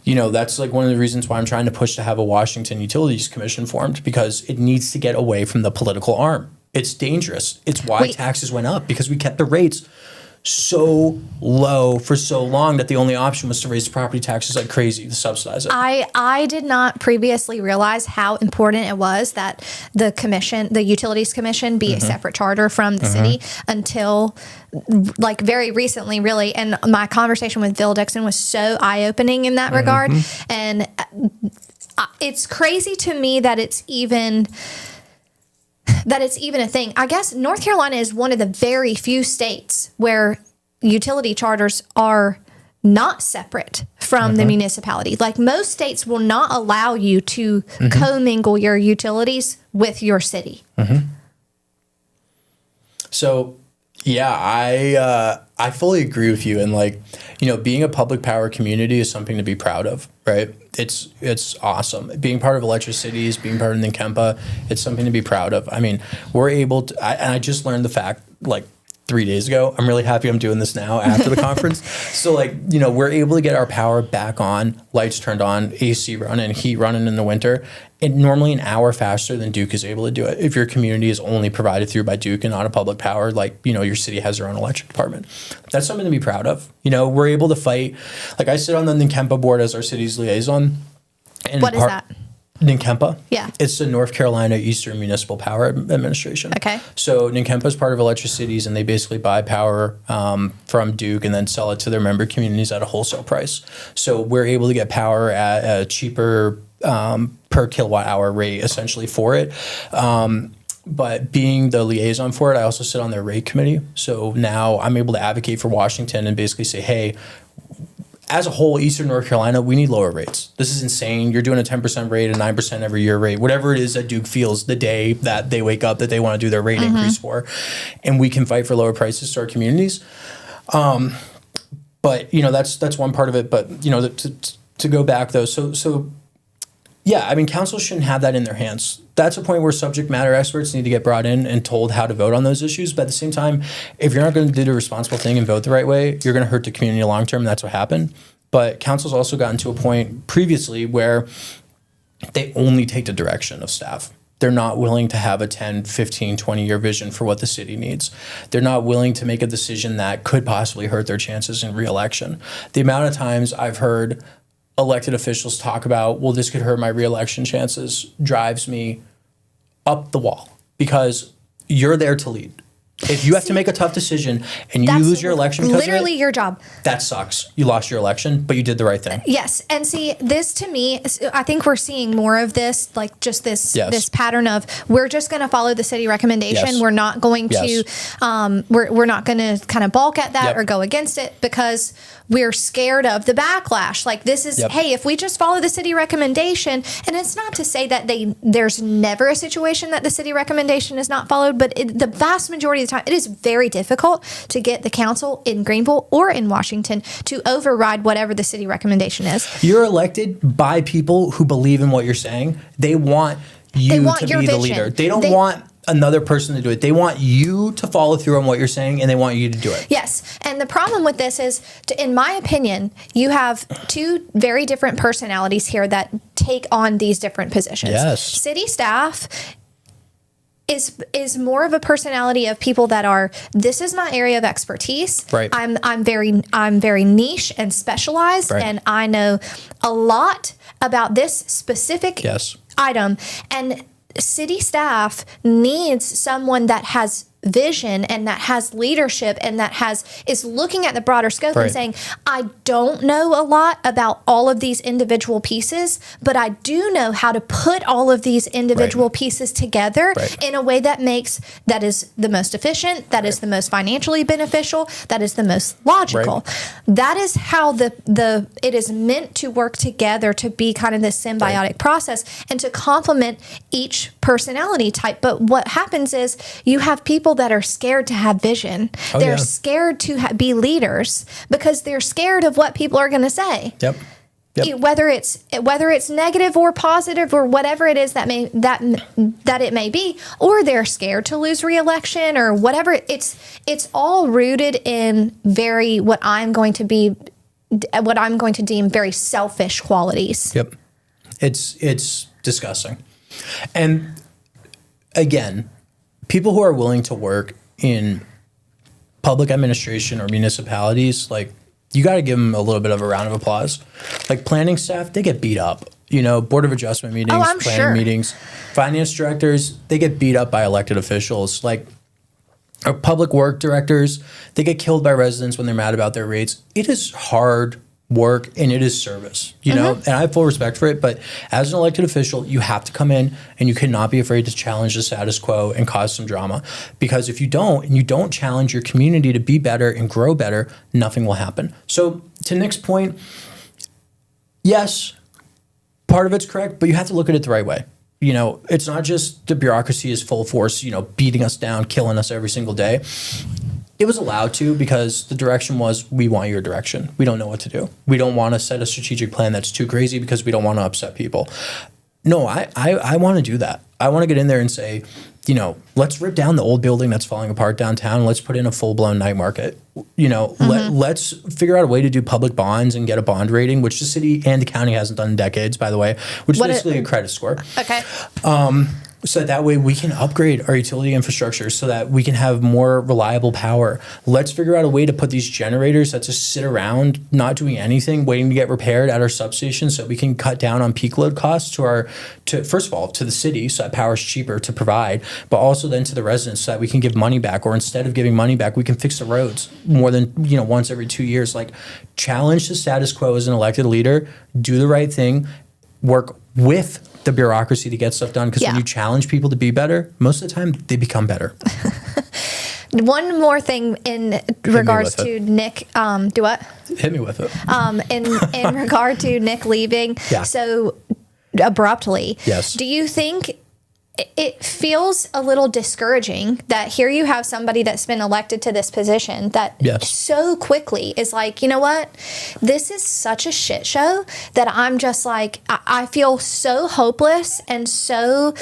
You know, that's like one of the reasons why I'm trying to push to have a Washington Utilities Commission formed, because it needs to get away from the political arm. It's dangerous. It's why taxes went up, because we kept the rates so low for so long that the only option was to raise property taxes like crazy to subsidize it. I did not previously realize how important it was that the Utilities Commission, be a separate charter from the city until like very recently, really. And my conversation with Bill Dixon was so eye-opening in that regard. And it's crazy to me that it's even a thing. I guess North Carolina is one of the very few states where utility charters are not separate from the municipality. Like, most states will not allow you to commingle your utilities with your city. So, yeah, I fully agree with you. And, like, you know, being a public power community is something to be proud of, right? It's awesome. Being part of ElectriCities, being part of NCEMPA, it's something to be proud of. I mean, we're able to, and I just learned the fact, like, 3 days ago. I'm really happy I'm doing this now after the conference. So, like, you know, we're able to get our power back on, lights turned on, AC running, heat running in the winter, and normally an hour faster than Duke is able to do it. If your community is only provided through by Duke and not a public power, like, you know, your city has their own electric department. That's something to be proud of. You know, we're able to fight. Like, I sit on the NCEMPA board as our city's liaison. And What is that? NCEMPA. Yeah. It's the North Carolina Eastern Municipal Power Administration. Okay. So NCEMPA is part of ElectriCities, and they basically buy power from Duke and then sell it to their member communities at a wholesale price. So we're able to get power at a cheaper per kilowatt hour rate, essentially, for it. But being the liaison for it, I also sit on their rate committee. So now I'm able to advocate for Washington and basically say, hey, as a whole, Eastern North Carolina, we need lower rates. This is insane. You're doing a 10% rate, a 9% every year rate, whatever it is that Duke feels the day that they wake up that they want to do their rate increase for. And we can fight for lower prices to our communities. But, you know, that's one part of it. But, you know, to go back, though, so yeah, I mean, council shouldn't have that in their hands. That's a point where subject matter experts need to get brought in and told how to vote on those issues. But at the same time, if you're not going to do the responsible thing and vote the right way, you're going to hurt the community long term. And that's what happened. But council's also gotten to a point previously where they only take the direction of staff. They're not willing to have a 10, 15, 20-year vision for what the city needs. They're not willing to make a decision that could possibly hurt their chances in reelection. The amount of times I've heard elected officials talk about, well, this could hurt my reelection chances, drives me up the wall, because you're there to lead. If you have to make a tough decision and you lose your election because literally of it, your job. That sucks. You lost your election, but you did the right thing. Yes. And see, this to me, I think we're seeing more of this, like just this pattern of, we're just going to follow the city recommendation. Yes. We're not going to, we're not going to kind of balk at that Yep. or go against it because we're scared of the backlash. Like, this is, hey, if we just follow the city recommendation, and it's not to say that there's never a situation that the city recommendation is not followed, but the vast majority of the time, it is very difficult to get the council in Greenville or in Washington to override whatever the city recommendation is. You're elected by people who believe in what you're saying. They want you to be the leader. They don't want another person to do it. They want you to follow through on what you're saying, and they want you to do it. Yes. And the problem with this is, in my opinion, you have two very different personalities here that take on these different positions. Yes. City staff is more of a personality of people that are, this is my area of expertise. Right. I'm very niche and specialized, Right. and I know a lot about this specific item. And city staff needs someone that has vision and that has leadership and that is looking at the broader scope and saying, I don't know a lot about all of these individual pieces, but I do know how to put all of these individual pieces together in a way that is the most efficient, that is the most financially beneficial, that is the most logical. That is how it is meant to work together, to be kind of this symbiotic process and to complement each personality type. But what happens is you have people that are scared to have vision. They're scared to be leaders because they're scared of what people are going to say. Whether it's negative or positive or whatever it is that it may be, or they're scared to lose reelection or whatever. It's all rooted in what I'm going to deem very selfish qualities. It's disgusting. And again, people who are willing to work in public administration or municipalities, like, you got to give them a little bit of a round of applause. Like, planning staff, they get beat up. Board of adjustment meetings, planning meetings, finance directors, they get beat up by elected officials. Like, our public work directors, they get killed by residents when they're mad about their rates. It is hard work and it is service, know, and I have full respect for it. But as an elected official, you have to come in and you cannot be afraid to challenge the status quo and cause some drama, because if you don't, and you don't challenge your community to be better and grow better, nothing will happen. So to Nick's point, yes, part of it's correct, but you have to look at it the right way. It's not just the bureaucracy is full force, beating us down, killing us every single day. It was allowed to because the direction was, we want your direction. We don't know what to do. We don't want to set a strategic plan that's too crazy because we don't want to upset people. No, I want to do that. I want to get in there and say, let's rip down the old building that's falling apart downtown. Let's put in a full-blown night market. Let's figure out a way to do public bonds and get a bond rating, which the city and the county hasn't done in decades, by the way, which is basically a credit score. Okay. So that way we can upgrade our utility infrastructure so that we can have more reliable power. Let's figure out a way to put these generators that just sit around not doing anything, waiting to get repaired at our substations, so we can cut down on peak load costs first of all, to the city, so that power is cheaper to provide, but also then to the residents so that we can give money back, or instead of giving money back, we can fix the roads more than once every 2 years. Like, challenge the status quo as an elected leader, do the right thing, work with the bureaucracy to get stuff done, because when you challenge people to be better, most of the time they become better. One more thing in regards to Nick, do what? Hit me with it. In regard to Nick leaving so abruptly. Yes. Do you think it feels a little discouraging that here you have somebody that's been elected to this position that so quickly is like, you know what? This is such a shit show that I'm just like, I feel so hopeless and so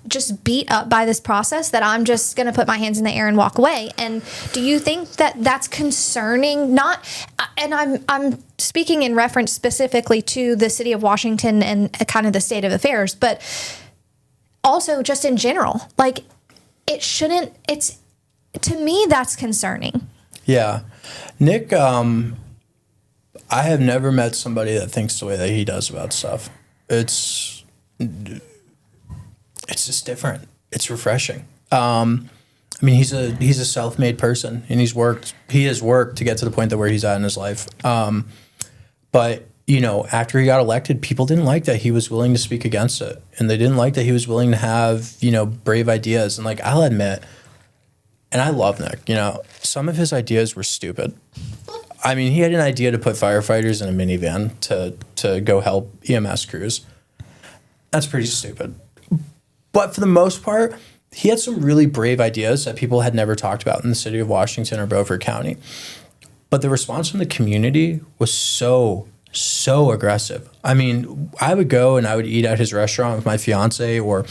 just beat up by this process that I'm just going to put my hands in the air and walk away. And do you think that that's concerning? I'm speaking in reference specifically to the city of Washington and kind of the state of affairs, but also just in general, like, to me, that's concerning. Yeah. Nick, I have never met somebody that thinks the way that he does about stuff. It's just different. It's refreshing. He's a self-made person, and he has worked to get to the point that where he's at in his life. But after he got elected, people didn't like that he was willing to speak against it. And they didn't like that he was willing to have, brave ideas. And, like, I'll admit, and I love Nick, some of his ideas were stupid. He had an idea to put firefighters in a minivan to go help EMS crews. That's pretty stupid. But for the most part, he had some really brave ideas that people had never talked about in the city of Washington or Beaufort County. But the response from the community was so aggressive. I would go and I would eat at his restaurant with my fiance, or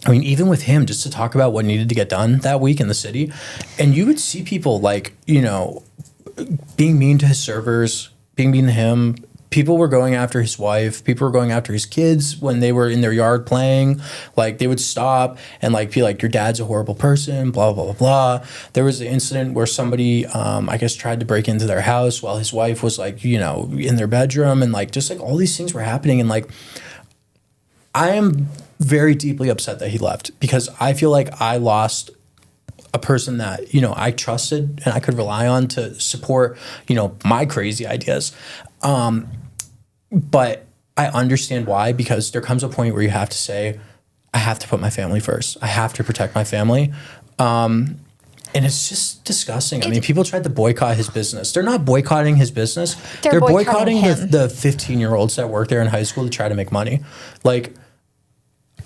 even with him, just to talk about what needed to get done that week in the city. And you would see people, like, being mean to his servers, being mean to him, people were going after his wife. People were going after his kids when they were in their yard playing. Like, they would stop and like be like, your dad's a horrible person, blah, blah, blah, blah. There was an incident where somebody, I guess, tried to break into their house while his wife was like, you know, in their bedroom, and like just like all these things were happening. And like, I am very deeply upset that he left, because I feel like I lost a person that, you know, I trusted and I could rely on to support, you know, my crazy ideas. But I understand why, because there comes a point where you have to say, I have to put my family first. I have to protect my family. And it's just disgusting. I mean, people tried to boycott his business. They're not boycotting his business. They're boycotting the 15-year-olds that work there in high school to try to make money. Like,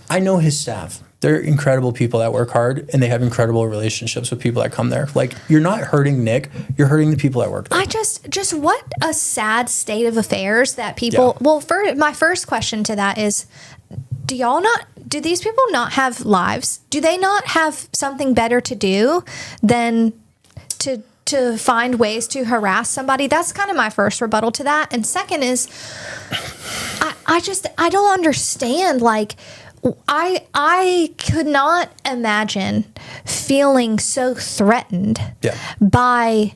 I know his staff. They're incredible people that work hard, and they have incredible relationships with people that come there. Like, you're not hurting Nick. You're hurting the people that work there. I just what a sad state of affairs that people. Yeah. Well, my first question to that is, do these people not have lives? Do they not have something better to do than to find ways to harass somebody? That's kind of my first rebuttal to that. And second is, I don't understand, like, I could not imagine feeling so threatened by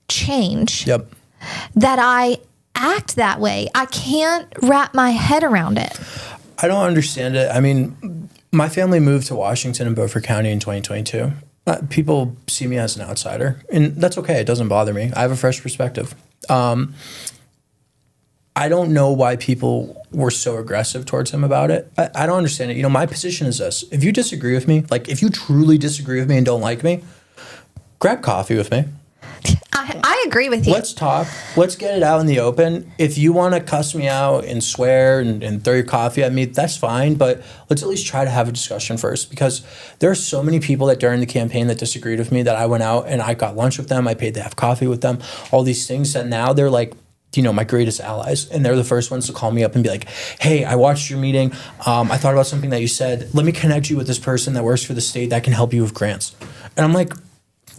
change that I act that way. I can't wrap my head around it. I don't understand it. I mean, my family moved to Washington and Beaufort County in 2022. People see me as an outsider, and that's okay. It doesn't bother me. I have a fresh perspective. I don't know why people were so aggressive towards him about it. I don't understand it. You know, my position is this. If you disagree with me, like if you truly disagree with me and don't like me, grab coffee with me. I agree with you. Let's talk. Let's get it out in the open. If you want to cuss me out and swear and throw your coffee at me, that's fine. But let's at least try to have a discussion first, because there are so many people that during the campaign that disagreed with me that I went out and I got lunch with them. I paid to have coffee with them. All these things that now they're like, you know, my greatest allies. And they're the first ones to call me up and be like, hey, I watched your meeting. I thought about something that you said. Let me connect you with this person that works for the state that can help you with grants. And I'm like,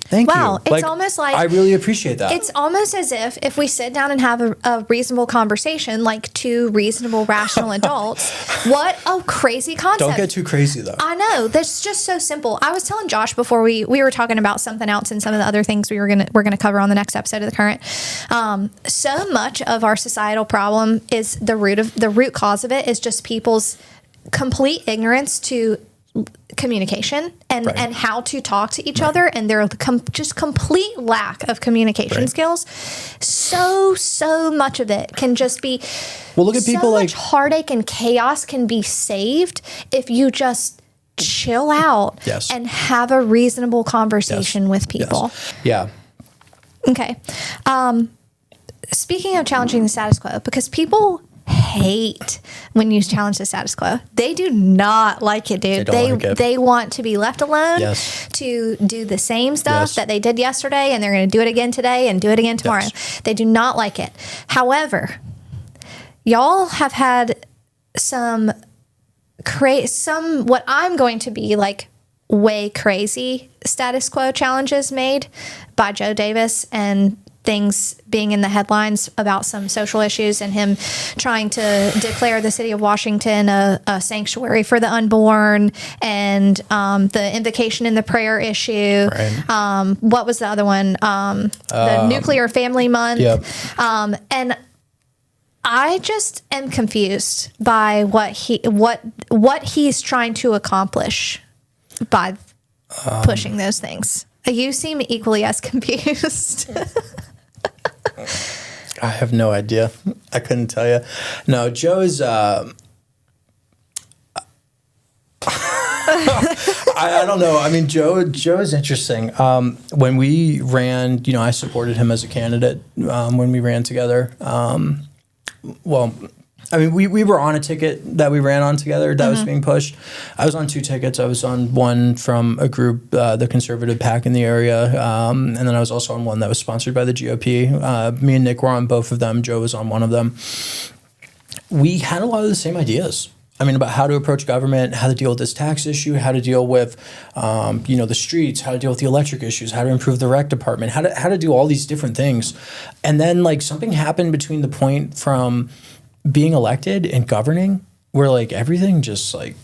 thank you. Wow, it's almost like, I really appreciate that. It's almost as if we sit down and have a reasonable conversation, like two reasonable, rational adults. What a crazy concept. Don't get too crazy, though. I know. That's just so simple. I was telling Josh before we were talking about something else and some of the other things we're gonna cover on the next episode of The Current. So much of our societal problem is the root cause of it is just people's complete ignorance to communication and how to talk to each other, and their just complete lack of communication skills. So much of it can just be, well, look at people, so like much heartache and chaos can be saved if you just chill out and have a reasonable conversation with people. Yeah. Okay. Speaking of challenging the status quo, because people hate when you challenge the status quo. They do not like it, dude. They want to be left alone to do the same stuff that they did yesterday, and they're going to do it again today and do it again tomorrow. They do not like it. However, y'all have had some what I'm going to be like way crazy status quo challenges made by Joe Davis, and things being in the headlines about some social issues and him trying to declare the city of Washington a sanctuary for the unborn, and the invocation in the prayer issue. What was the other one? The nuclear family month. And I just am confused by what he's trying to accomplish by pushing those things. You seem equally as confused. I have no idea. I couldn't tell you. No, Joe is. I don't know. I mean, Joe is interesting. When we ran, you know, I supported him as a candidate when we ran together. Well, I mean, we were on a ticket that we ran on together that was being pushed. I was on 2 tickets. I was on one from a group, the conservative PAC in the area, and then I was also on one that was sponsored by the GOP. Me and Nick were on both of them. Joe was on one of them. We had a lot of the same ideas. about how to approach government, how to deal with this tax issue, how to deal with, the streets, how to deal with the electric issues, how to improve the rec department, how to do all these different things. And then like something happened between the point from being elected and governing where like everything just like,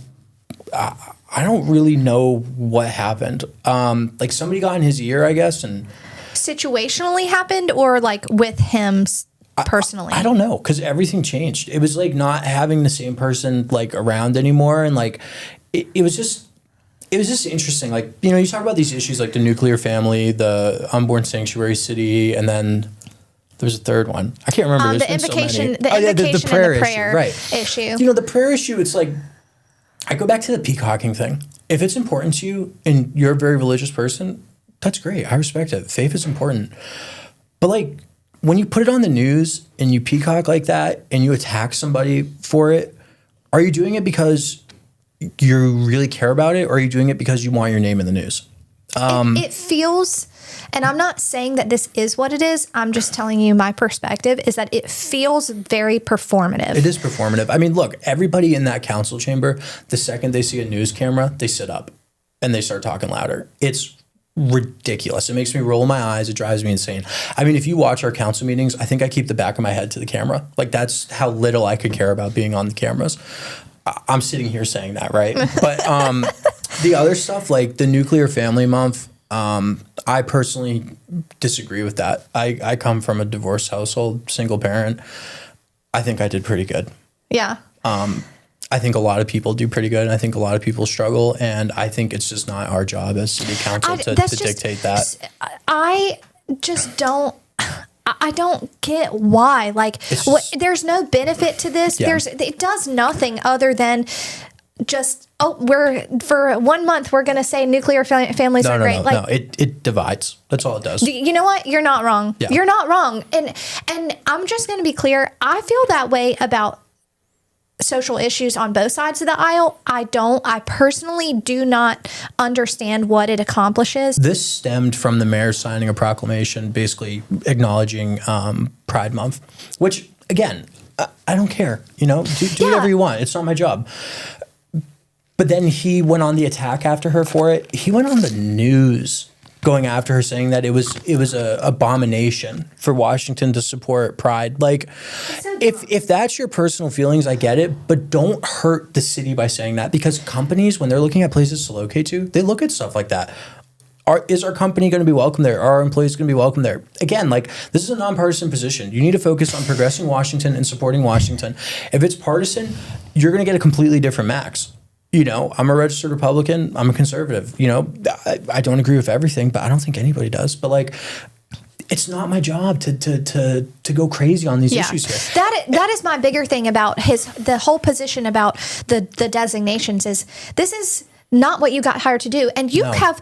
I don't really know what happened. Like somebody got in his ear, I guess, and situationally happened or like with him personally? I don't know, because everything changed. It was like not having the same person like around anymore, and like it was just interesting. Like, you talk about these issues like the nuclear family, the unborn sanctuary city, and then there was a third one. I can't remember. The invocation, the prayer issue. The prayer issue. It's like I go back to the peacocking thing. If it's important to you and you're a very religious person, that's great. I respect it. Faith is important, but like, when you put it on the news and you peacock like that and you attack somebody for it, are you doing it because you really care about it, or are you doing it because you want your name in the news? It feels, and I'm not saying that this is what it is, I'm just telling you my perspective, is that it feels very performative. It is performative. I mean, look, everybody in that council chamber, the second they see a news camera, they sit up and they start talking louder. It's ridiculous. It makes me roll my eyes. It drives me insane. I mean, if you watch our council meetings, I think I keep the back of my head to the camera. Like, that's how little I could care about being on the cameras. I'm sitting here saying that, right? But the other stuff, like the nuclear family month, I personally disagree with that. I come from a divorced household, single parent. I think I did pretty good. Yeah. I think a lot of people do pretty good, and I think a lot of people struggle, and I think it's just not our job as city council to dictate that. I just don't. I don't get why. Like, there's no benefit to this. Yeah. It does nothing other than just for 1 month we're going to say nuclear families are great. No, it divides. That's all it does. You know what? You're not wrong. Yeah. You're not wrong. And I'm just going to be clear. I feel that way about social issues on both sides of the aisle. I personally do not understand what it accomplishes. This stemmed from the mayor signing a proclamation basically acknowledging Pride Month, which, again, I don't care. Do whatever you want. It's not my job. But then he went on the attack after her for it. He went on the news going after her, saying that it was a abomination for Washington to support Pride. Like, if that's your personal feelings, I get it, but don't hurt the city by saying that, because companies, when they're looking at places to locate to, they look at stuff like that. Is our company going to be welcome there? Are our employees going to be welcome there? Again, like, this is a nonpartisan position. You need to focus on progressing Washington and supporting Washington. If it's partisan, you're going to get a completely different max. I'm a registered Republican. I'm a conservative. I don't agree with everything, but I don't think anybody does. But like, it's not my job to go crazy on these issues here. That is my bigger thing about the whole position about the designations is this is not what you got hired to do, and you have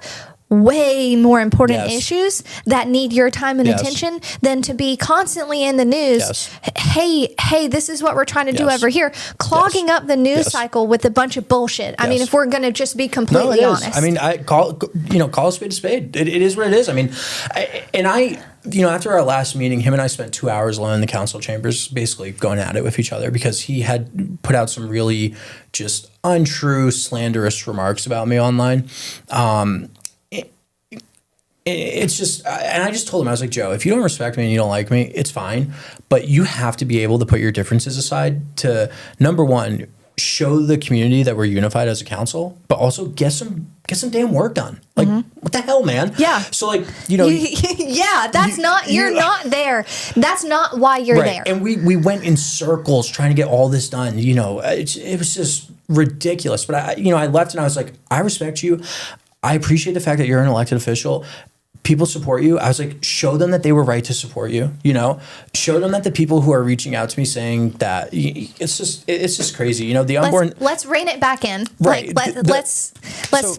way more important issues that need your time and attention than to be constantly in the news. Hey, this is what we're trying to do over here. Clogging up the news cycle with a bunch of bullshit. I mean, if we're going to just be completely honest. I mean, call a spade a spade. It is what it is. I mean, after our last meeting, him and I spent 2 hours alone in the council chambers basically going at it with each other, because he had put out some really just untrue, slanderous remarks about me online. It's just, and I just told him, I was like, Joe, if you don't respect me and you don't like me, it's fine. But you have to be able to put your differences aside to, number one, show the community that we're unified as a council, but also get some damn work done. Like, what the hell, man? Yeah. So like, you're not there. That's not why you're there. And we went in circles trying to get all this done. It was just ridiculous. But I left and I was like, I respect you. I appreciate the fact that you're an elected official. People support you. I was like, show them that they were right to support you. Show them that the people who are reaching out to me saying that it's just crazy. The unborn. Let's rein it back in. Right. Let's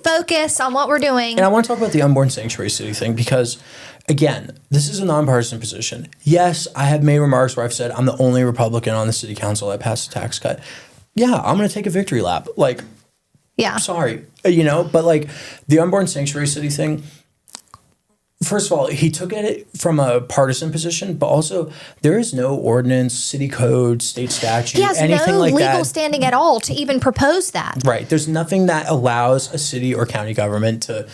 focus on what we're doing. And I want to talk about the unborn sanctuary city thing, because, again, this is a nonpartisan position. Yes, I have made remarks where I've said I'm the only Republican on the city council that passed a tax cut. Yeah, I'm going to take a victory lap. Like, sorry, but like the unborn sanctuary city thing. first of all, he took it from a partisan position, but also there is no ordinance, city code, state statute, He has anything no like legal that. standing at all to even propose that. Right. There's nothing that allows a city or county government to.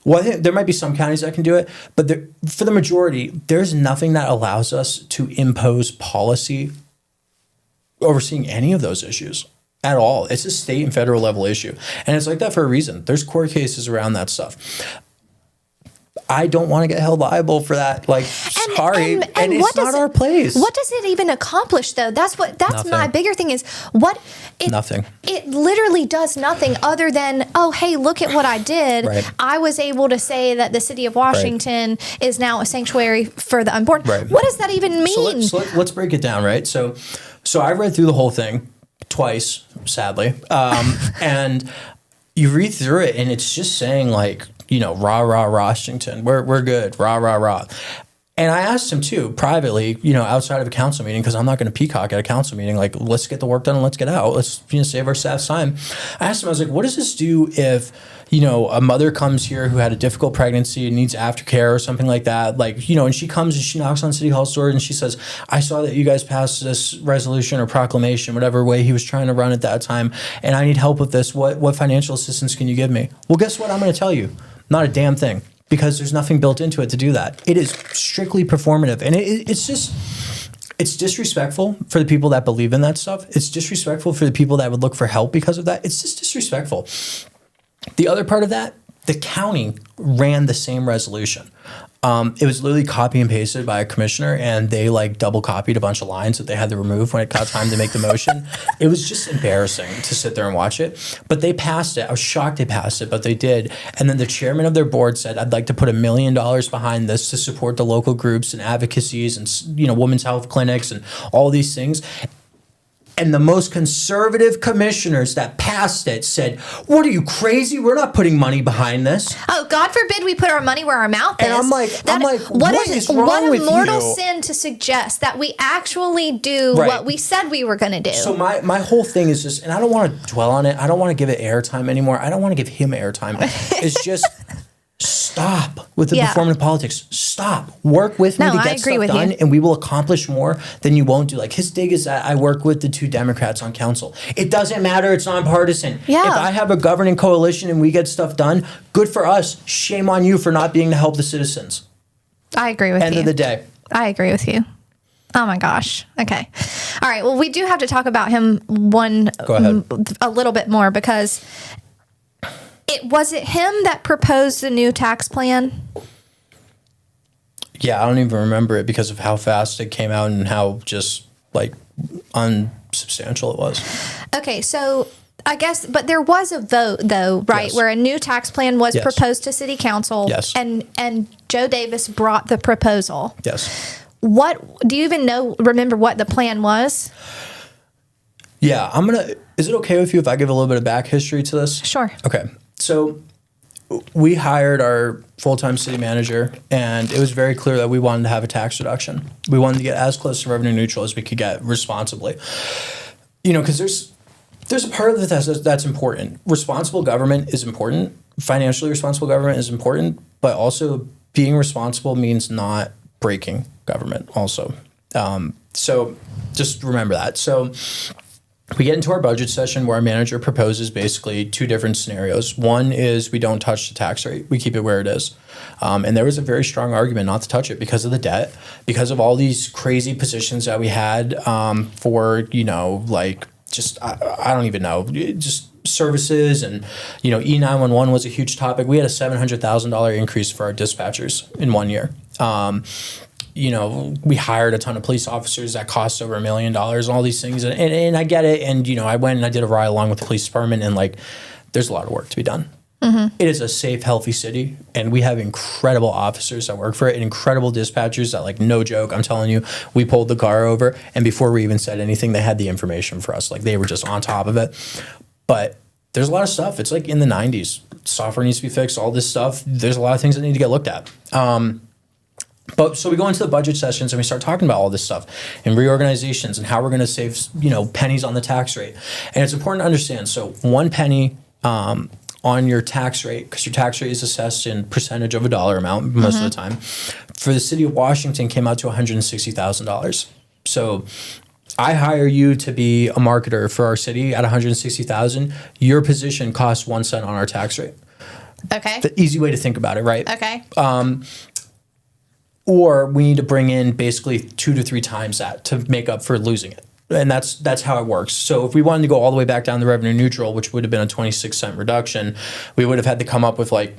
Well, I think there might be some counties that can do it, but for the majority, there's nothing that allows us to impose policy overseeing any of those issues at all. It's a state and federal level issue. And it's like that for a reason. There's court cases around that stuff. I don't want to get held liable for that. Like, sorry. And it's not our place. What does it even accomplish, though? That's my bigger thing is nothing. It literally does nothing other than, oh, hey, look at what I did. Right. I was able to say that the city of Washington is now a sanctuary for the unborn. Right. What does that even mean? So let's break it down, right? So I read through the whole thing twice, sadly. And you read through it and it's just saying like, rah, rah, Washington, we're good, rah, rah, rah. And I asked him too, privately, outside of a council meeting, because I'm not going to peacock at a council meeting, like, let's get the work done and let's get out. Let's save our staff's time. I asked him, I was like, what does this do if, a mother comes here who had a difficult pregnancy and needs aftercare or something like that, and she comes and she knocks on City Hall's door and she says, I saw that you guys passed this resolution or proclamation, whatever way he was trying to run at that time, and I need help with this. What financial assistance can you give me? Well, guess what? I'm going to tell you. Not a damn thing, because there's nothing built into it to do that. It is strictly performative. And it's disrespectful for the people that believe in that stuff. It's disrespectful for the people that would look for help because of that. It's just disrespectful. The other part of that, the county ran the same resolution. It was literally copy and pasted by a commissioner, and they double copied a bunch of lines that they had to remove when it got time to make the motion. It was just embarrassing to sit there and watch it. But they passed it. I was shocked they passed it, but they did. And then the chairman of their board said, I'd like to put $1 million behind this to support the local groups and advocacies and women's health clinics and all these things. And the most conservative commissioners that passed it said, what are you, crazy? We're not putting money behind this. Oh, God forbid we put our money where our mouth is. And I'm like, what is wrong with you? What a mortal sin to suggest that we actually do what we said we were going to do. So my whole thing is just, and I don't want to dwell on it. I don't want to give it airtime anymore. I don't want to give him airtime. It's just stop with the performative politics. Stop. Work with me to get stuff done, and we will accomplish more than you won't do. Like, his dig is that I work with the 2 Democrats on council. It doesn't matter. It's nonpartisan. Yeah. If I have a governing coalition and we get stuff done, good for us. Shame on you for not being to help the citizens. I agree with you. End of the day. I agree with you. Oh my gosh. Okay. All right. Well, we do have to talk about him a little bit more, because was it him that proposed the new tax plan? Yeah, I don't even remember it because of how fast it came out and how just unsubstantial it was. Okay, so I guess, but there was a vote though, right? Yes. Where a new tax plan was proposed to city council. Yes. And Joe Davis brought the proposal. Yes. What do you even remember what the plan was? Yeah, is it okay with you if I give a little bit of back history to this? Sure. Okay. So we hired our full-time city manager, and it was very clear that we wanted to have a tax reduction. We wanted to get as close to revenue neutral as we could get responsibly. Because there's a part of it that's important. Responsible government is important. Financially responsible government is important, but also being responsible means not breaking government also. So just remember that. So we get into our budget session where our manager proposes basically 2 different scenarios. One is we don't touch the tax rate. We keep it where it is. And there was a very strong argument not to touch it because of the debt, because of all these crazy positions that we had for, I don't even know, just services. And, E911 was a huge topic. We had a $700,000 increase for our dispatchers in 1 year. We hired a ton of police officers that cost over $1 million and all these things. And I get it. And, I went and I did a ride along with the police department, and there's a lot of work to be done. Mm-hmm. It is a safe, healthy city. And we have incredible officers that work for it and incredible dispatchers that, no joke, I'm telling you, we pulled the car over, and before we even said anything, they had the information for us. They were just on top of it. But there's a lot of stuff. It's in the 90s. Software needs to be fixed, all this stuff. There's a lot of things that need to get looked at. But so we go into the budget sessions and we start talking about all this stuff and reorganizations and how we're going to save, pennies on the tax rate. And it's important to understand. So 1 penny on your tax rate, because your tax rate is assessed in percentage of a dollar amount most of the time, for the city of Washington came out to $160,000. So I hire you to be a marketer for our city at $160,000. Your position costs 1 cent on our tax rate. Okay. The easy way to think about it, right? Okay. Or we need to bring in basically 2 to 3 times that to make up for losing it. And that's how it works. So if we wanted to go all the way back down to revenue neutral, which would have been a 26-cent reduction, we would have had to come up with like,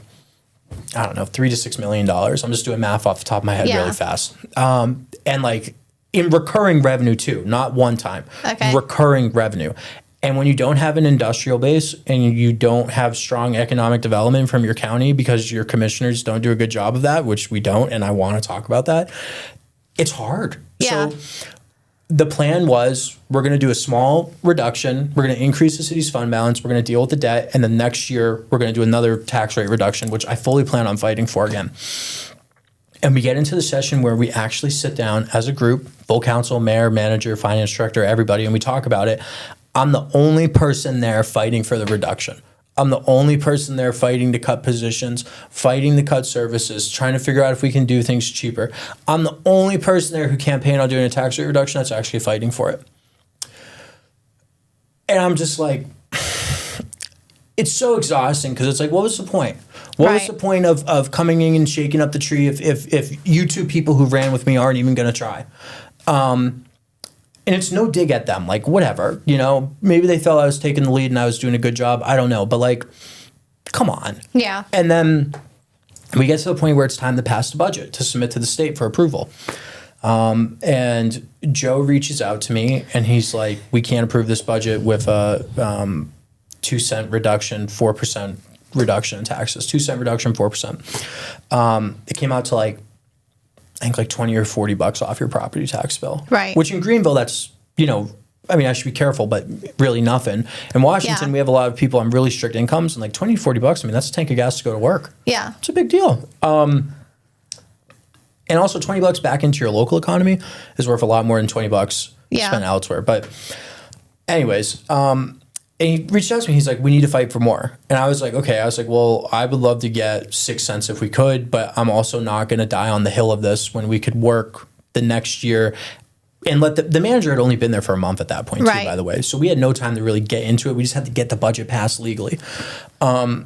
I don't know, $3 to $6 million. I'm just doing math off the top of my head really fast. And like in recurring revenue too, not one time. Okay. Recurring revenue. And when you don't have an industrial base and you don't have strong economic development from your county because your commissioners don't do a good job of that, which we don't, and I want to talk about that, it's hard. Yeah. So the plan was we're going to do a small reduction. We're going to increase the city's fund balance. We're going to deal with the debt. And then next year, we're going to do another tax rate reduction, which I fully plan on fighting for again. And we get into the session where we actually sit down as a group, full council, mayor, manager, finance director, everybody, and we talk about it. I'm the only person there fighting for the reduction. I'm the only person there fighting to cut positions, fighting to cut services, trying to figure out if we can do things cheaper. I'm the only person there who campaigned on doing a tax rate reduction that's actually fighting for it. And I'm just like, it's so exhausting because it's like, what was the point? What was the point of coming in and shaking up the tree if you two people who ran with me aren't even going to try? And it's no dig at them, like whatever, you know, maybe they felt I was taking the lead and I was doing a good job. I don't know, but like, come on. Yeah. And then we get to the point where it's time to pass the budget to submit to the state for approval. And Joe reaches out to me and he's like, we can't approve this budget with a 2 cent reduction, 4% reduction in taxes, 2 cent reduction, 4%. It came out to like, I think like $20 or $40 off your property tax bill. Right. Which in Greenville, that's, you know, I mean, I should be careful, but really nothing. In Washington, we have a lot of people on really strict incomes and like 20 to 40 bucks. I mean, that's a tank of gas to go to work. Yeah. It's a big deal. And also $20 back into your local economy is worth a lot more than $20 spent elsewhere. But anyways, and he reached out to me. He's like, we need to fight for more. And I was like, okay. I was like, well, I would love to get 6 cents if we could, but I'm also not going to die on the hill of this when we could work the next year. And let the manager had only been there for a month at that point, too, by the way. So we had no time to really get into it. We just had to get the budget passed legally. I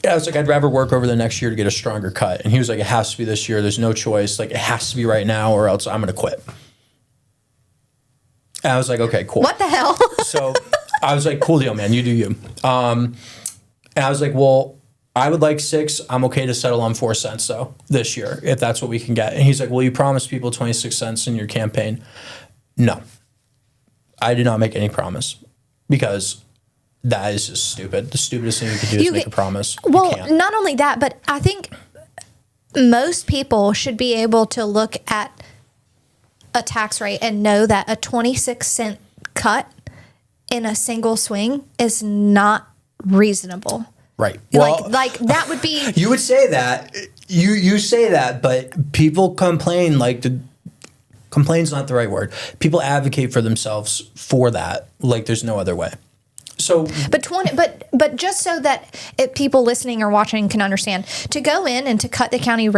was like, I'd rather work over the next year to get a stronger cut. And he was like, it has to be this year. There's no choice. Like, it has to be right now or else I'm going to quit. And I was like, okay, cool. What the hell? So I was like, cool deal, man. You do you. And I was like, well, I would like 6. I'm okay to settle on 4 cents, though, this year, if that's what we can get. And he's like, well, you promised people 26 cents in your campaign. No. I did not make any promise because that is just stupid. The stupidest thing you could do is make a promise. Well, not only that, but I think most people should be able to look at a tax rate and know that a 26-cent cut in a single swing is not reasonable. Right. Well, like that would be. You would say that. You say that, but people complain. Like complain's not the right word. People advocate for themselves for that. Like there's no other way. So, but just so that people listening or watching can understand, to go in and to cut the county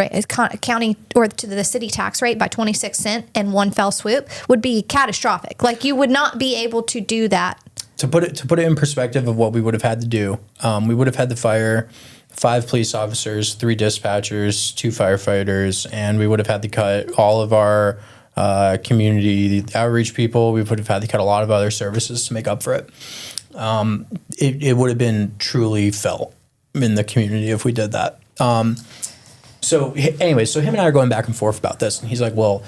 or to the city tax rate by 26 cents in one fell swoop would be catastrophic. Like you would not be able to do that. To put it in perspective of what we would have had to do, we would have had to fire 5 police officers, 3 dispatchers, 2 firefighters, and we would have had to cut all of our community outreach people. We would have had to cut a lot of other services to make up for it. It would have been truly felt in the community if we did that. So anyway, so him and I are going back and forth about this, and he's like, well,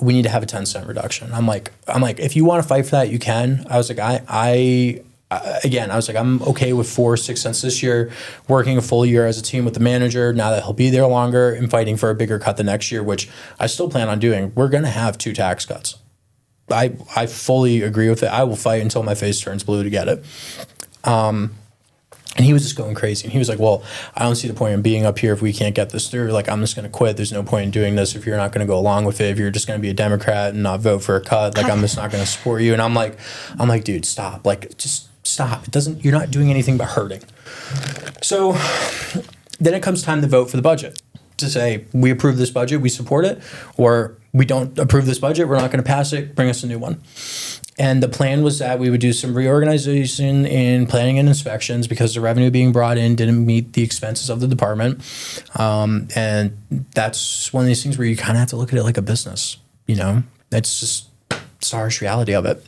we need to have a 10-cent reduction. I'm like, if you want to fight for that, you can. I was like, I was like, I'm okay with 4 or 6 cents this year, working a full year as a team with the manager. Now that he'll be there longer and fighting for a bigger cut the next year, which I still plan on doing. We're going to have 2 tax cuts. I fully agree with it. I will fight until my face turns blue to get it. And he was just going crazy. And he was like, well, I don't see the point in being up here if we can't get this through. Like, I'm just going to quit. There's no point in doing this if you're not going to go along with it. If you're just going to be a Democrat and not vote for a cut, like, I'm just not going to support you. And I'm like, dude, stop. Like, just stop. You're not doing anything but hurting. So then it comes time to vote for the budget, to say, we approve this budget, we support it, or we don't approve this budget, we're not going to pass it, bring us a new one. And the plan was that we would do some reorganization in planning and inspections because the revenue being brought in didn't meet the expenses of the department. And that's one of these things where you kind of have to look at it like a business, That's just it's the harsh reality of it.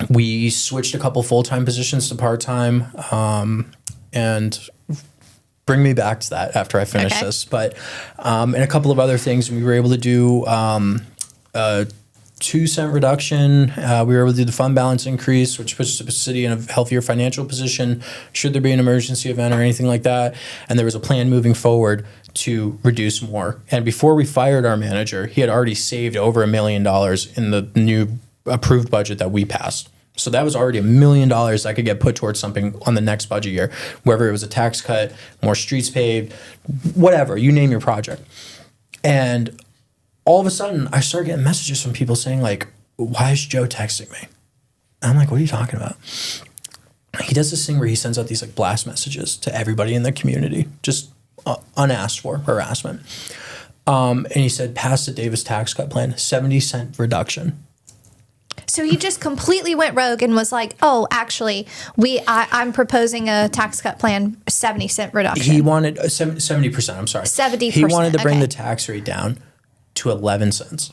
We switched a couple full-time positions to part-time, and bring me back to that after I finish this. But and a couple of other things, we were able to do 2-cent reduction. We were able to do the fund balance increase, which puts the city in a healthier financial position should there be an emergency event or anything like that. And there was a plan moving forward to reduce more. And before we fired our manager, he had already saved over $1 million in the new approved budget that we passed. So that was already $1 million that could get put towards something on the next budget year, whether it was a tax cut, more streets paved, whatever, you name your project. And all of a sudden, I started getting messages from people saying, like, why is Joe texting me? And I'm like, what are you talking about? He does this thing where he sends out these like blast messages to everybody in the community, just unasked for harassment. And he said, pass the Davis tax cut plan, 70-cent reduction. So he just completely went rogue and was like, oh, actually, I'm proposing a tax cut plan, 70-cent reduction. He wanted 70%, I'm sorry. 70%. He wanted to bring the tax rate down to 11 cents.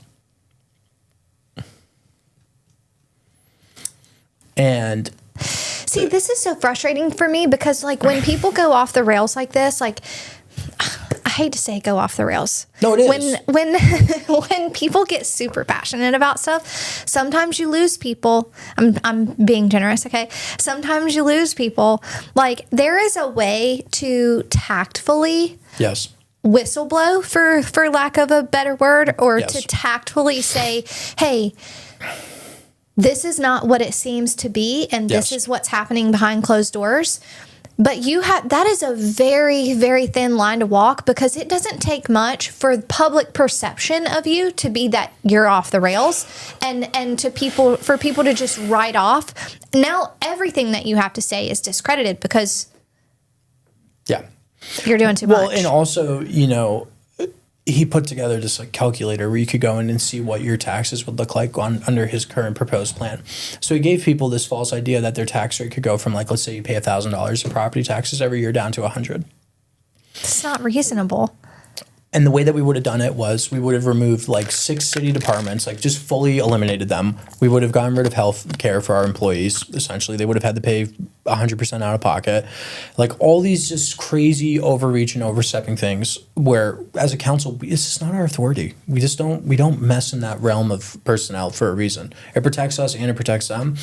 And see, this is so frustrating for me because like when people go off the rails like this, like I hate to say go off the rails. No, it is. When people get super passionate about stuff, sometimes you lose people. I'm being generous, okay? Sometimes you lose people. Like there is a way to tactfully whistleblow, for lack of a better word, or to tactfully say, hey, this is not what it seems to be, and this is what's happening behind closed doors. But that is a very, very thin line to walk, because it doesn't take much for public perception of you to be that you're off the rails, and for people to just write off. Now everything that you have to say is discredited because you're doing too much. Well, and also, he put together this like calculator where you could go in and see what your taxes would look like under his current proposed plan. So he gave people this false idea that their tax rate could go from, like, let's say you pay $1,000 in property taxes every year down to $100. It's not reasonable. And the way that we would have done it was we would have removed like 6 city departments, like just fully eliminated them. We would have gotten rid of health care for our employees. Essentially, they would have had to pay 100% out of pocket. Like all these just crazy overreach and overstepping things where as a council, it's just not our authority. We don't mess in that realm of personnel for a reason. It protects us and it protects them.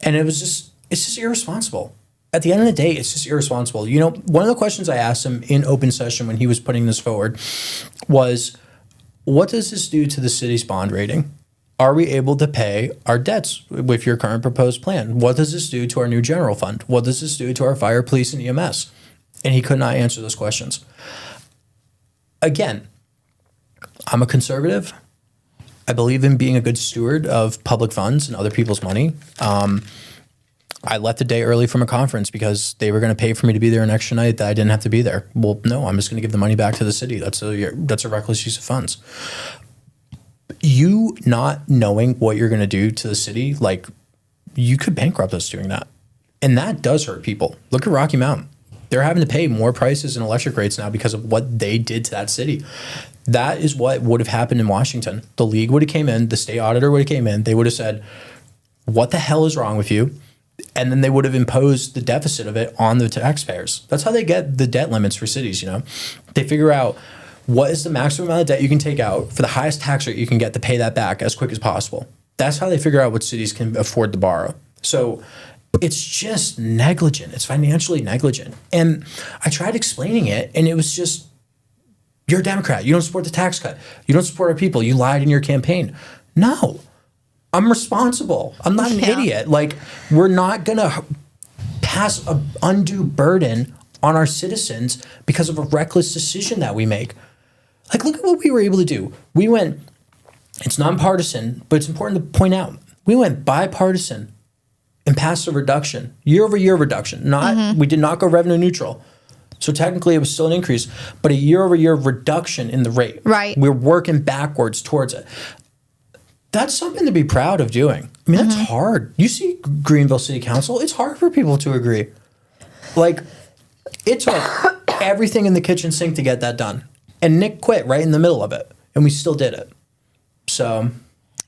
And it's just irresponsible. At the end of the day, it's just irresponsible. One of the questions I asked him in open session when he was putting this forward was, what does this do to the city's bond rating? Are we able to pay our debts with your current proposed plan? What does this do to our new general fund? What does this do to our fire, police, and EMS? And he could not answer those questions. Again, I'm a conservative. I believe in being a good steward of public funds and other people's money. I left a day early from a conference because they were going to pay for me to be there an extra night that I didn't have to be there. Well, no, I'm just going to give the money back to the city. That's a reckless use of funds. You not knowing what you're going to do to the city, like, you could bankrupt us doing that. And that does hurt people. Look at Rocky Mountain. They're having to pay more prices in electric rates now because of what they did to that city. That is what would have happened in Washington. The league would have came in, the state auditor would have came in, they would have said, what the hell is wrong with you? And then they would have imposed the deficit of it on the taxpayers. That's how they get the debt limits for cities, They figure out what is the maximum amount of debt you can take out for the highest tax rate you can get to pay that back as quick as possible. That's how they figure out what cities can afford to borrow. So it's just negligent. It's financially negligent. And I tried explaining it, and it was just, you're a Democrat. You don't support the tax cut. You don't support our people. You lied in your campaign. No. I'm responsible. I'm not an idiot. Like, we're not going to pass an undue burden on our citizens because of a reckless decision that we make. Like, look at what we were able to do. We went, it's nonpartisan, but it's important to point out, we went bipartisan and passed a reduction, year-over-year reduction. We did not go revenue neutral. So technically it was still an increase, but a year-over-year reduction in the rate. Right. We're working backwards towards it. That's something to be proud of doing. I mean, that's hard. You see Greenville City Council, it's hard for people to agree. Like, it took everything in the kitchen sink to get that done. And Nick quit right in the middle of it, and we still did it. So.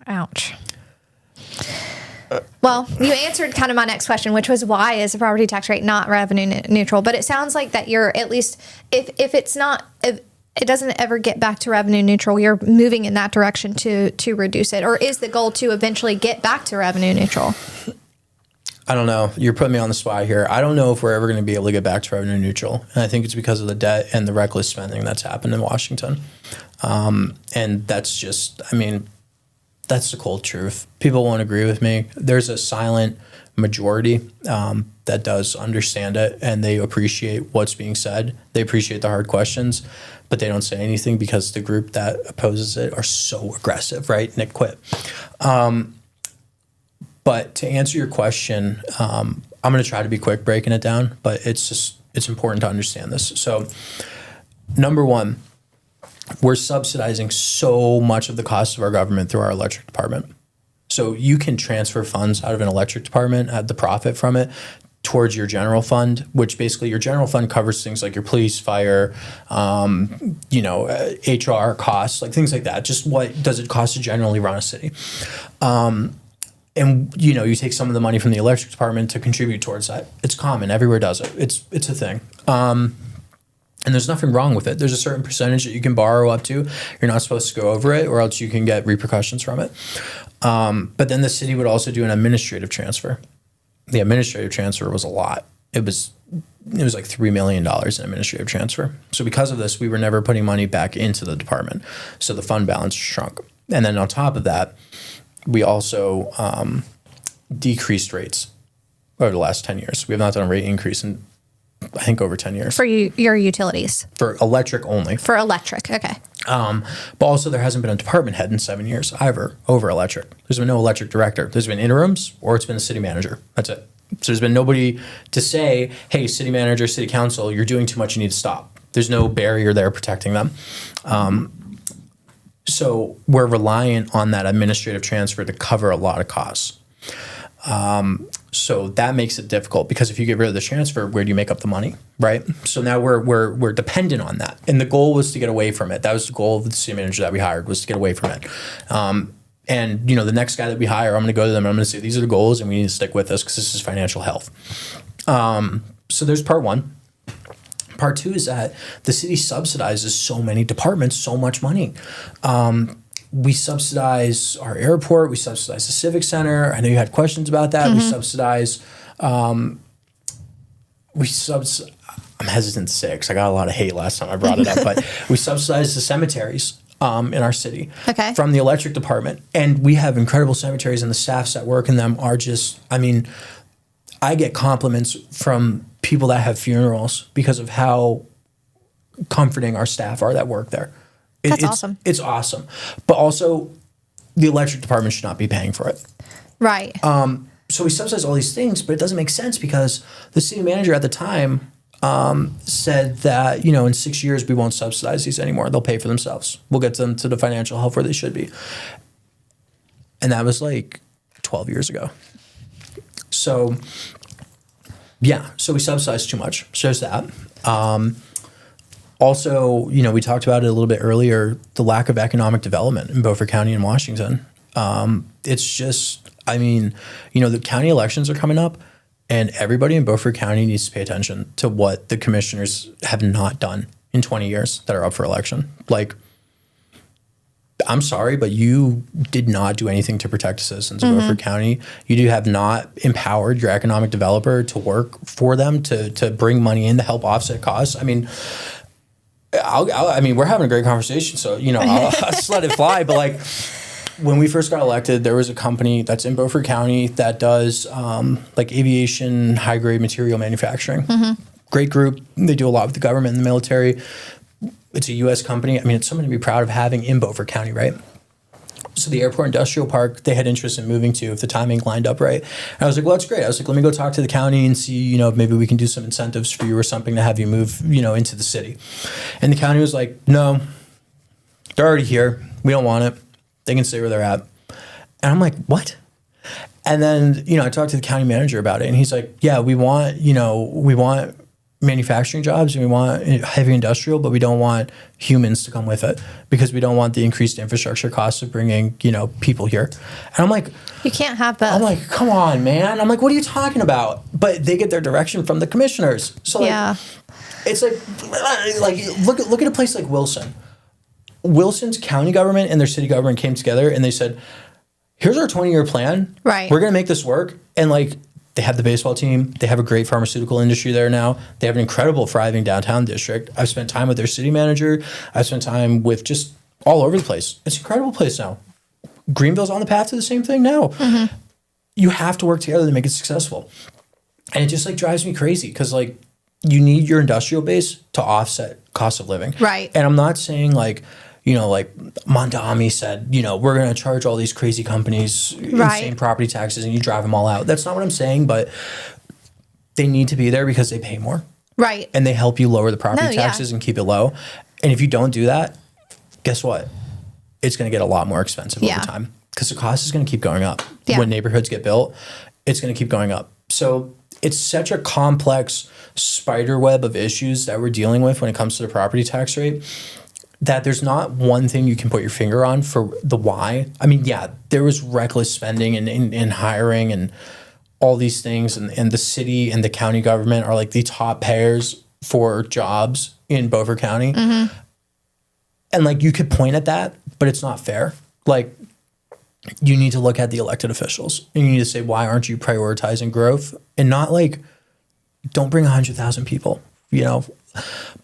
Ouch. Well, you answered kind of my next question, which was why is the property tax rate not revenue neutral? But it sounds like that you're at least, if it's not, if it doesn't ever get back to revenue neutral, you're moving in that direction to reduce it. Or is the goal to eventually get back to revenue neutral? I don't know. You're putting me on the spot here. I don't know if we're ever going to be able to get back to revenue neutral. And I think it's because of the debt and the reckless spending that's happened in Washington. And that's just, I mean, that's the cold truth. People won't agree with me. There's a silent majority that does understand it, and they appreciate what's being said. They appreciate the hard questions, but they don't say anything because the group that opposes it are so aggressive, right? Nick quit. But to answer your question, I'm going to try to be quick breaking it down, but it's important to understand this. So, number one, we're subsidizing so much of the cost of our government through our electric department. So you can transfer funds out of an electric department, add the profit from it, towards your general fund, which basically your general fund covers things like your police, fire, HR costs, like things like that. Just what does it cost to generally run a city? And, you take some of the money from the electric department to contribute towards that. It's common. Everywhere does it. It's a thing. And there's nothing wrong with it. There's a certain percentage that you can borrow up to. You're not supposed to go over it, or else you can get repercussions from it. But then the city would also do an administrative transfer. The administrative transfer was a lot. It was like $3 million in administrative transfer. So because of this, we were never putting money back into the department. So the fund balance shrunk. And then on top of that, we also decreased rates over the last 10 years. We have not done a rate increase in, I think, over 10 years. For your utilities? For electric only. For electric, okay. But also there hasn't been a department head in 7 years either over electric. There's been no electric director. There's been interims, or it's been a city manager. That's it. So there's been nobody to say, hey, city manager, city council, you're doing too much, you need to stop. There's no barrier there protecting them. So we're reliant on that administrative transfer to cover a lot of costs. So that makes it difficult, because if you get rid of the transfer, where do you make up the money, right? So now we're dependent on that. And the goal was to get away from it. That was the goal of the city manager that we hired, was to get away from it. And the next guy that we hire, I'm going to go to them and I'm going to say, these are the goals and we need to stick with this because this is financial health. So there's part one. Part two is that the city subsidizes so many departments so much money. We subsidize our airport. We subsidize the Civic Center. I know you had questions about that. Mm-hmm. We subsidize. I'm hesitant to say it because I got a lot of hate last time I brought it up, but we subsidize the cemeteries in our city from the electric department. And we have incredible cemeteries, and the staffs that work in them are just, I get compliments from people that have funerals because of how comforting our staff are that work there. That's awesome. It's awesome. But also, the electric department should not be paying for it. Right. So we subsidize all these things, but it doesn't make sense because the city manager at the time said that, in 6 years, we won't subsidize these anymore. They'll pay for themselves. We'll get them to the financial health where they should be. And that was like 12 years ago. So, so we subsidize too much. So there's that. Also, we talked about it a little bit earlier, the lack of economic development in Beaufort County and Washington. It's just, the county elections are coming up, and everybody in Beaufort County needs to pay attention to what the commissioners have not done in 20 years that are up for election. Like, I'm sorry, but you did not do anything to protect the citizens of Beaufort County. You have not empowered your economic developer to work for them, to bring money in to help offset costs. We're having a great conversation, so I'll just let it fly. But when we first got elected, there was a company that's in Beaufort County that does aviation, high grade material manufacturing. Mm-hmm. Great group. They do a lot with the government and the military. It's a U.S. company. It's something to be proud of having in Beaufort County, right? So the airport industrial park, they had interest in moving to if the timing lined up right. And I was like, well, that's great. I was like, let me go talk to the county and see, if maybe we can do some incentives for you or something to have you move, into the city. And the county was like, no, they're already here. We don't want it. They can stay where they're at. And I'm like, what? And then, I talked to the county manager about it, and he's like, yeah, we want manufacturing jobs and we want heavy industrial, but we don't want humans to come with it because we don't want the increased infrastructure costs of bringing, people here. And I'm like, you can't have both. I'm like, come on, man. I'm like, what are you talking about? But they get their direction from the commissioners. So it's look at a place like Wilson. Wilson's county government and their city government came together and they said, here's our 20-year plan. Right. We're going to make this work. And they have the baseball team. They have a great pharmaceutical industry there now. They have an incredible, thriving downtown district. I've spent time with their city manager. I've spent time with just all over the place. It's an incredible place now. Greenville's on the path to the same thing now. Mm-hmm. You have to work together to make it successful. And it just drives me crazy because you need your industrial base to offset cost of living. Right. And I'm not saying Mondami said, we're going to charge all these crazy companies insane property taxes and you drive them all out. That's not what I'm saying, but they need to be there because they pay more. Right. And they help you lower the property taxes and keep it low. And if you don't do that, guess what? It's going to get a lot more expensive over time because the cost is going to keep going up. Yeah. When neighborhoods get built, it's going to keep going up. So it's such a complex spider web of issues that we're dealing with when it comes to the property tax rate that there's not one thing you can put your finger on for the why. I mean, there was reckless spending and hiring and all these things. And the city and the county government are the top payers for jobs in Beaufort County. Mm-hmm. And you could point at that, but it's not fair. You need to look at the elected officials and you need to say, why aren't you prioritizing growth? And not don't bring 100,000 people,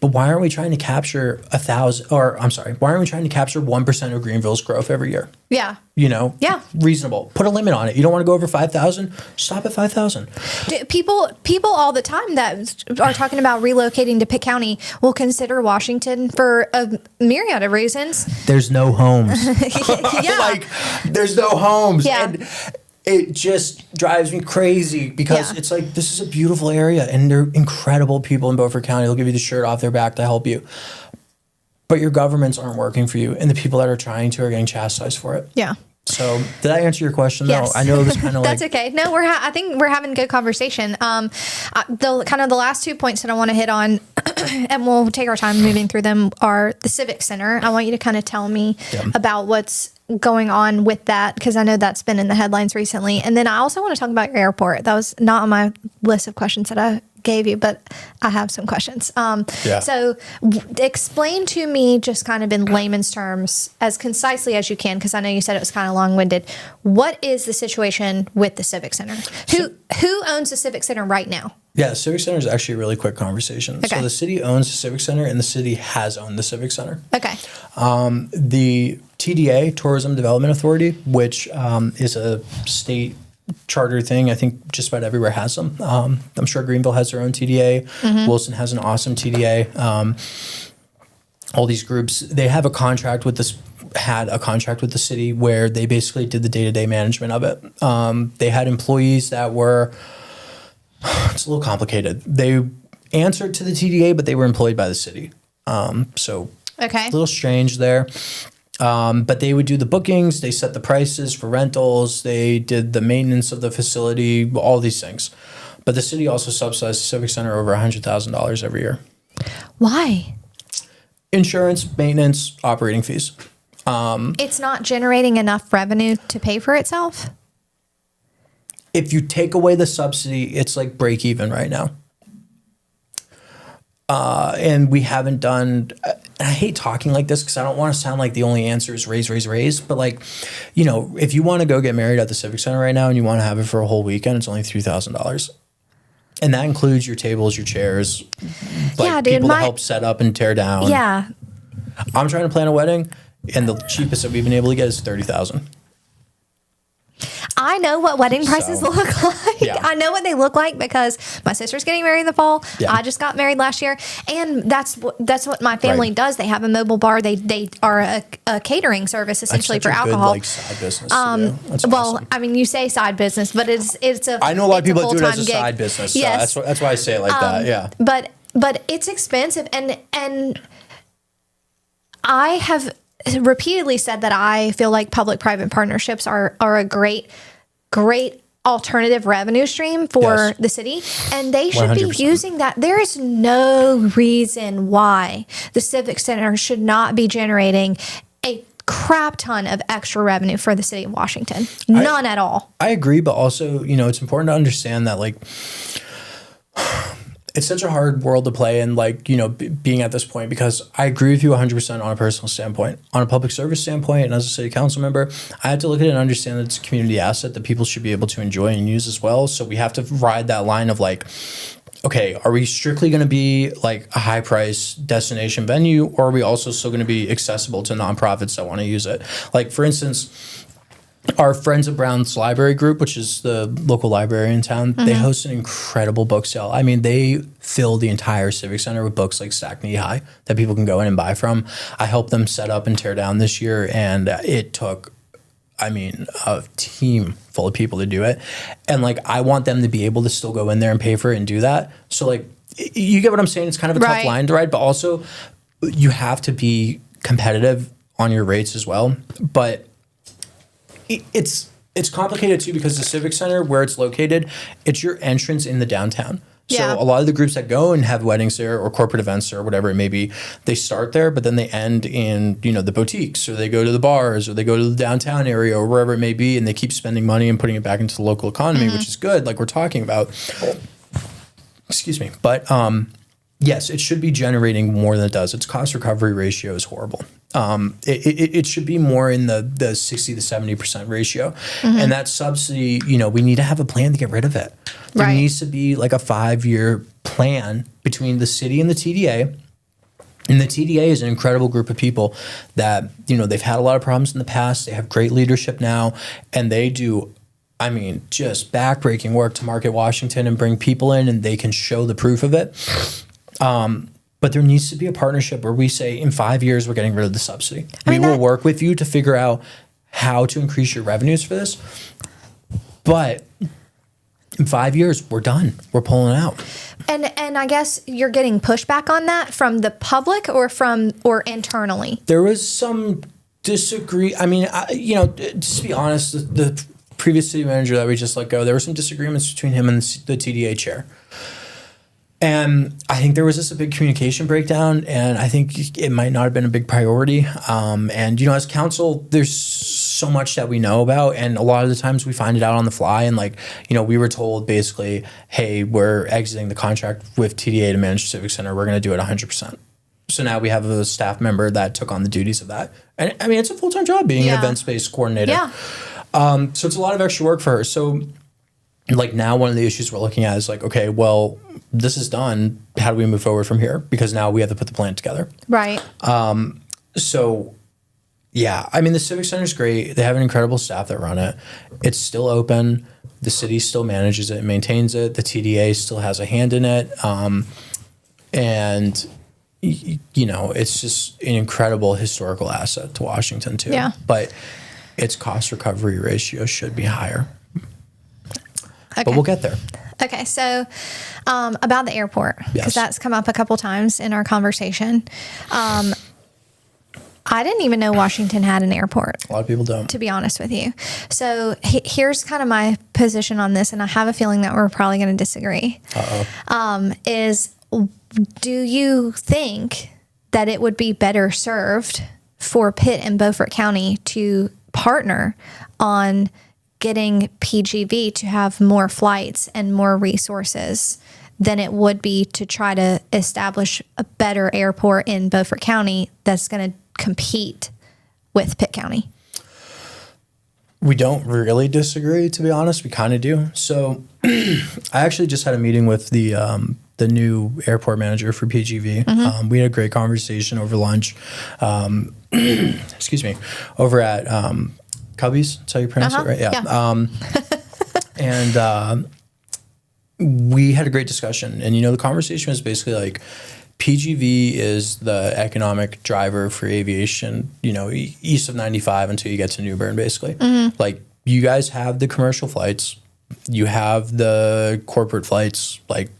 But why aren't we trying to capture 1,000? Or I'm sorry, why aren't we trying to capture 1% of Greenville's growth every year? Yeah. Reasonable. Put a limit on it. You don't want to go over 5,000? Stop at 5,000. People all the time that are talking about relocating to Pitt County will consider Washington for a myriad of reasons. There's no homes. There's no homes. Yeah. And it just drives me crazy because it's this is a beautiful area and they're incredible people in Beaufort County. They'll give you the shirt off their back to help you. But your governments aren't working for you and the people that are trying to are getting chastised for it. Yeah. So did I answer your question? Yes. No, I know it was kind of That's okay. No, I think we're having a good conversation. The last 2 points that I want to hit on, and we'll take our time moving through them, are the Civic Center. I want you to kind of tell me about what's going on with that because I know that's been in the headlines recently. And then I also want to talk about your airport. That was not on my list of questions that I gave you, but I have some questions. So explain to me, just kind of in layman's terms, as concisely as you can, because I know you said it was kind of long-winded. What is the situation with the Civic Center? Who owns the Civic Center right now? Yeah, the Civic Center is actually a really quick conversation. Okay. So the city owns the Civic Center, and the city has owned the Civic Center. Okay. The TDA, Tourism Development Authority, which is a state charter thing. I think just about everywhere has them. I'm sure Greenville has their own TDA. Mm-hmm. Wilson has an awesome TDA. All these groups, they have a contract with this. Had a contract with the city where they basically did the day-to-day management of it. They had employees that were. It's a little complicated. They answered to the TDA, but they were employed by the city. So a little strange there. But they would do the bookings, they set the prices for rentals, they did the maintenance of the facility, all these things. But the city also subsidized the Civic Center over $100,000 every year. Why? Insurance, maintenance, operating fees. It's not generating enough revenue to pay for itself? If you take away the subsidy, it's break even right now. And we haven't done, I hate talking like this because I don't want to sound like the only answer is raise. But if you want to go get married at the Civic Center right now and you want to have it for a whole weekend, it's only $3,000. And that includes your tables, your chairs, people to help set up and tear down. Yeah. I'm trying to plan a wedding and the cheapest that we've been able to get is $30,000. I know what wedding prices look like. Yeah. I know what they look like because my sister's getting married in the fall. Yeah. I just got married last year, and that's what my family does. They have a mobile bar. They are a catering service essentially for alcohol. Good, side business. To do. That's awesome. I mean, you say side business, but it's a. I know a lot of people that do it as a gig. side business. So Yes, that's why I say it like that. Yeah. But it's expensive, and I have repeatedly said that I feel like public-private partnerships are a great alternative revenue stream for the city, and they should 100%. Be using that. There is no reason why the Civic Center should not be generating a crap ton of extra revenue for the city of Washington. None at all. I agree, but also, it's important to understand that, like, it's such a hard world to play in, like, being at this point, because I agree with you 100% on a personal standpoint. On a public service standpoint, and as a city council member, I have to look at it and understand that it's a community asset that people should be able to enjoy and use as well. So we have to ride that line of, like, okay, are we strictly going to be like a high price destination venue, or are we also still going to be accessible to nonprofits that want to use it? Like, for instance, our Friends of Brown's Library Group, which is the local library in town, they host an incredible book sale. I mean, they fill the entire Civic Center with books like stacked knee high that people can go in and buy from. I helped them set up and tear down this year, and it took, a team full of people to do it. And, like, I want them to be able to still go in there and pay for it and do that. So, like, you get what I'm saying? It's kind of a tough line to ride, but also you have to be competitive on your rates as well. But it's complicated too, because the Civic Center, where it's located, it's your entrance in the downtown. So a lot of the groups that go and have weddings there or corporate events or whatever it may be, they start there, but then they end in, the boutiques, or they go to the bars, or they go to the downtown area, or wherever it may be, and they keep spending money and putting it back into the local economy, which is good, like we're talking about. Excuse me. But yes, it should be generating more than it does. Its cost recovery ratio is horrible. It should be more in the 60 to 70% ratio. And that subsidy, we need to have a plan to get rid of it. There needs to be like a 5-year plan between the city and the TDA. And the TDA is an incredible group of people that, they've had a lot of problems in the past. They have great leadership now, and they do, just backbreaking work to market Washington and bring people in, and they can show the proof of it. But there needs to be a partnership where we say, in 5 years, we're getting rid of the subsidy. We will work with you to figure out how to increase your revenues for this. But in 5 years, we're done. We're pulling out. And I guess you're getting pushback on that from the public or internally? There was some disagree. To be honest, the previous city manager that we just let go, there were some disagreements between him and the TDA chair. And I think there was just a big communication breakdown, and I think it might not have been a big priority. As council, there's so much that we know about, and a lot of the times we find it out on the fly. And we were told basically, hey, we're exiting the contract with TDA to manage the Civic Center. We're going to do it 100%. So now we have a staff member that took on the duties of that. And it's a full-time job being an event-based coordinator. Yeah. So it's a lot of extra work for her. So now one of the issues we're looking at is okay, well, this is done. How do we move forward from here? Because now we have to put the plan together. Right. So, yeah, the Civic Center is great. They have an incredible staff that run it. It's still open. The city still manages it and maintains it. The TDA still has a hand in it. It's just an incredible historical asset to Washington, too. Yeah. But its cost recovery ratio should be higher. Okay. But we'll get there. Okay, so about the airport, because that's come up a couple times in our conversation. I didn't even know Washington had an airport. A lot of people don't. To be honest with you. So here's kind of my position on this, and I have a feeling that we're probably going to disagree. Do you think that it would be better served for Pitt and Beaufort County to partner on getting PGV to have more flights and more resources than it would be to try to establish a better airport in Beaufort County that's going to compete with Pitt County? We don't really disagree, to be honest. We kind of do. So I actually just had a meeting with the new airport manager for PGV. We had a great conversation over lunch. Excuse me, over at Cubbies, that's how you pronounce it, right? Yeah. And we had a great discussion. And, the conversation was basically like, PGV is the economic driver for aviation, east of 95 until you get to New Bern, basically. Like, you guys have the commercial flights. You have the corporate flights. Like,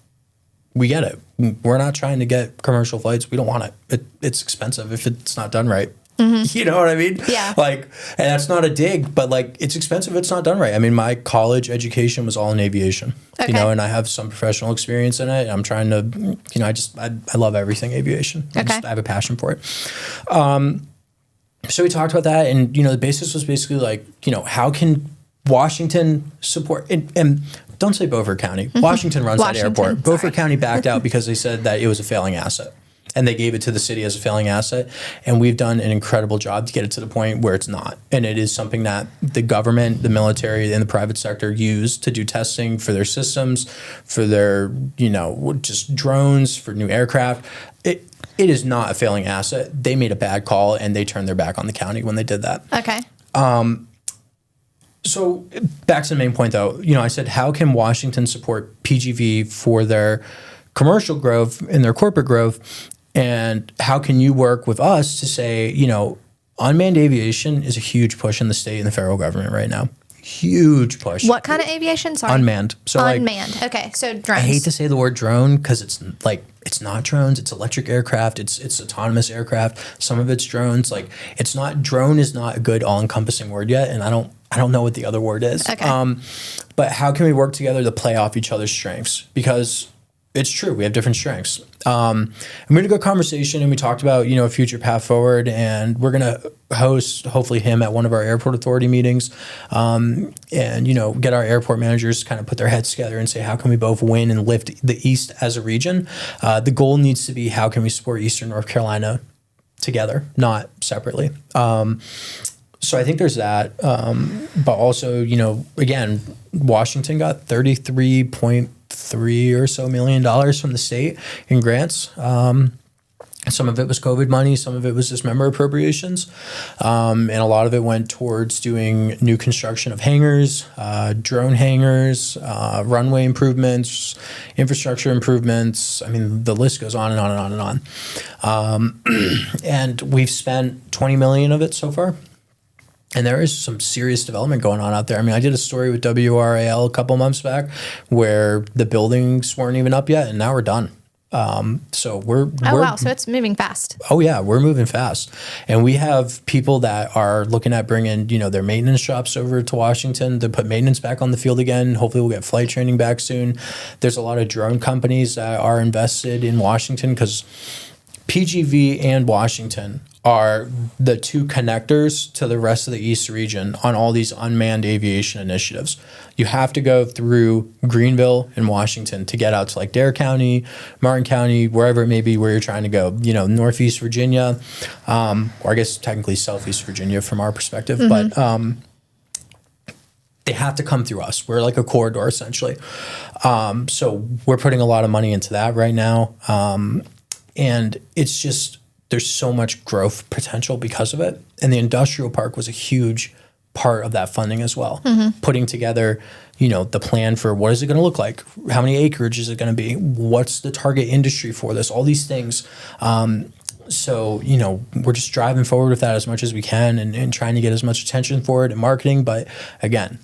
we get it. We're not trying to get commercial flights. We don't want it. It's expensive if it's not done right. You know what I mean? Yeah. Like, and that's not a dig, but like, it's expensive if it's not done right. I mean, my college education was all in aviation, Okay. and I have some professional experience in it. I'm trying to, I love everything aviation. Okay. I have a passion for it. So we talked about that, and, the basis was basically like, how can Washington support, and don't say Beaufort County. Washington runs that airport. Beaufort County backed out because they said that it was a failing asset. And they gave it to the city as a failing asset. And we've done an incredible job to get it to the point where it's not. And it is something that the government, the military, and the private sector use to do testing for their systems, for their, just drones, for new aircraft. It is not a failing asset. They made a bad call, and they turned their back on the county when they did that. Okay. So back to the main point, though. I said, how can Washington support PGV for their commercial growth and their corporate growth? And how can you work with us to say, unmanned aviation is a huge push in the state and the federal government right now. Huge push. What kind of aviation? Sorry. Unmanned. So unmanned. Okay. So drones. I hate to say the word drone because it's not drones. It's electric aircraft. It's autonomous aircraft. Some of it's drones. Like, it's not, drone is not a good all-encompassing word yet. And I don't know what the other word is. Okay. But how can we work together to play off each other's strengths? Because it's true. We have different strengths. And we had a good conversation, and we talked about, a future path forward, and we're going to host, hopefully, him at one of our airport authority meetings, and, get our airport managers kind of put their heads together and say, how can we both win and lift the East as a region? The goal needs to be, how can we support Eastern North Carolina together, not separately? So I think there's that. But also, again, Washington got $33.3 or so million from the state in grants. Some of it was COVID money. Some of it was just member appropriations. And a lot of it went towards doing new construction of hangars, drone hangars, runway improvements, infrastructure improvements. I mean, the list goes on and on and on and on. And we've spent $20 million of it so far. And there is some serious development going on out there. I mean, I did a story with WRAL a couple months back where the buildings weren't even up yet, and now we're done. So we're wow. So it's moving fast. Oh yeah, we're moving fast. And we have people that are looking at bringing, their maintenance shops over to Washington to put maintenance back on the field again. Hopefully we'll get flight training back soon. There's a lot of drone companies that are invested in Washington because PGV and Washington are the two connectors to the rest of the East region on all these unmanned aviation initiatives. You have to go through Greenville and Washington to get out to like Dare County, Martin County, wherever it may be where you're trying to go, Northeast Virginia, or I guess technically Southeast Virginia from our perspective, but they have to come through us. We're like a corridor essentially. So we're putting a lot of money into that right now. And it's just, there's so much growth potential because of it. And the industrial park was a huge part of that funding as well. Putting together, the plan for what is it going to look like? How many acreage is it going to be? What's the target industry for this? All these things. So, we're just driving forward with that as much as we can and trying to get as much attention for it and marketing. But again,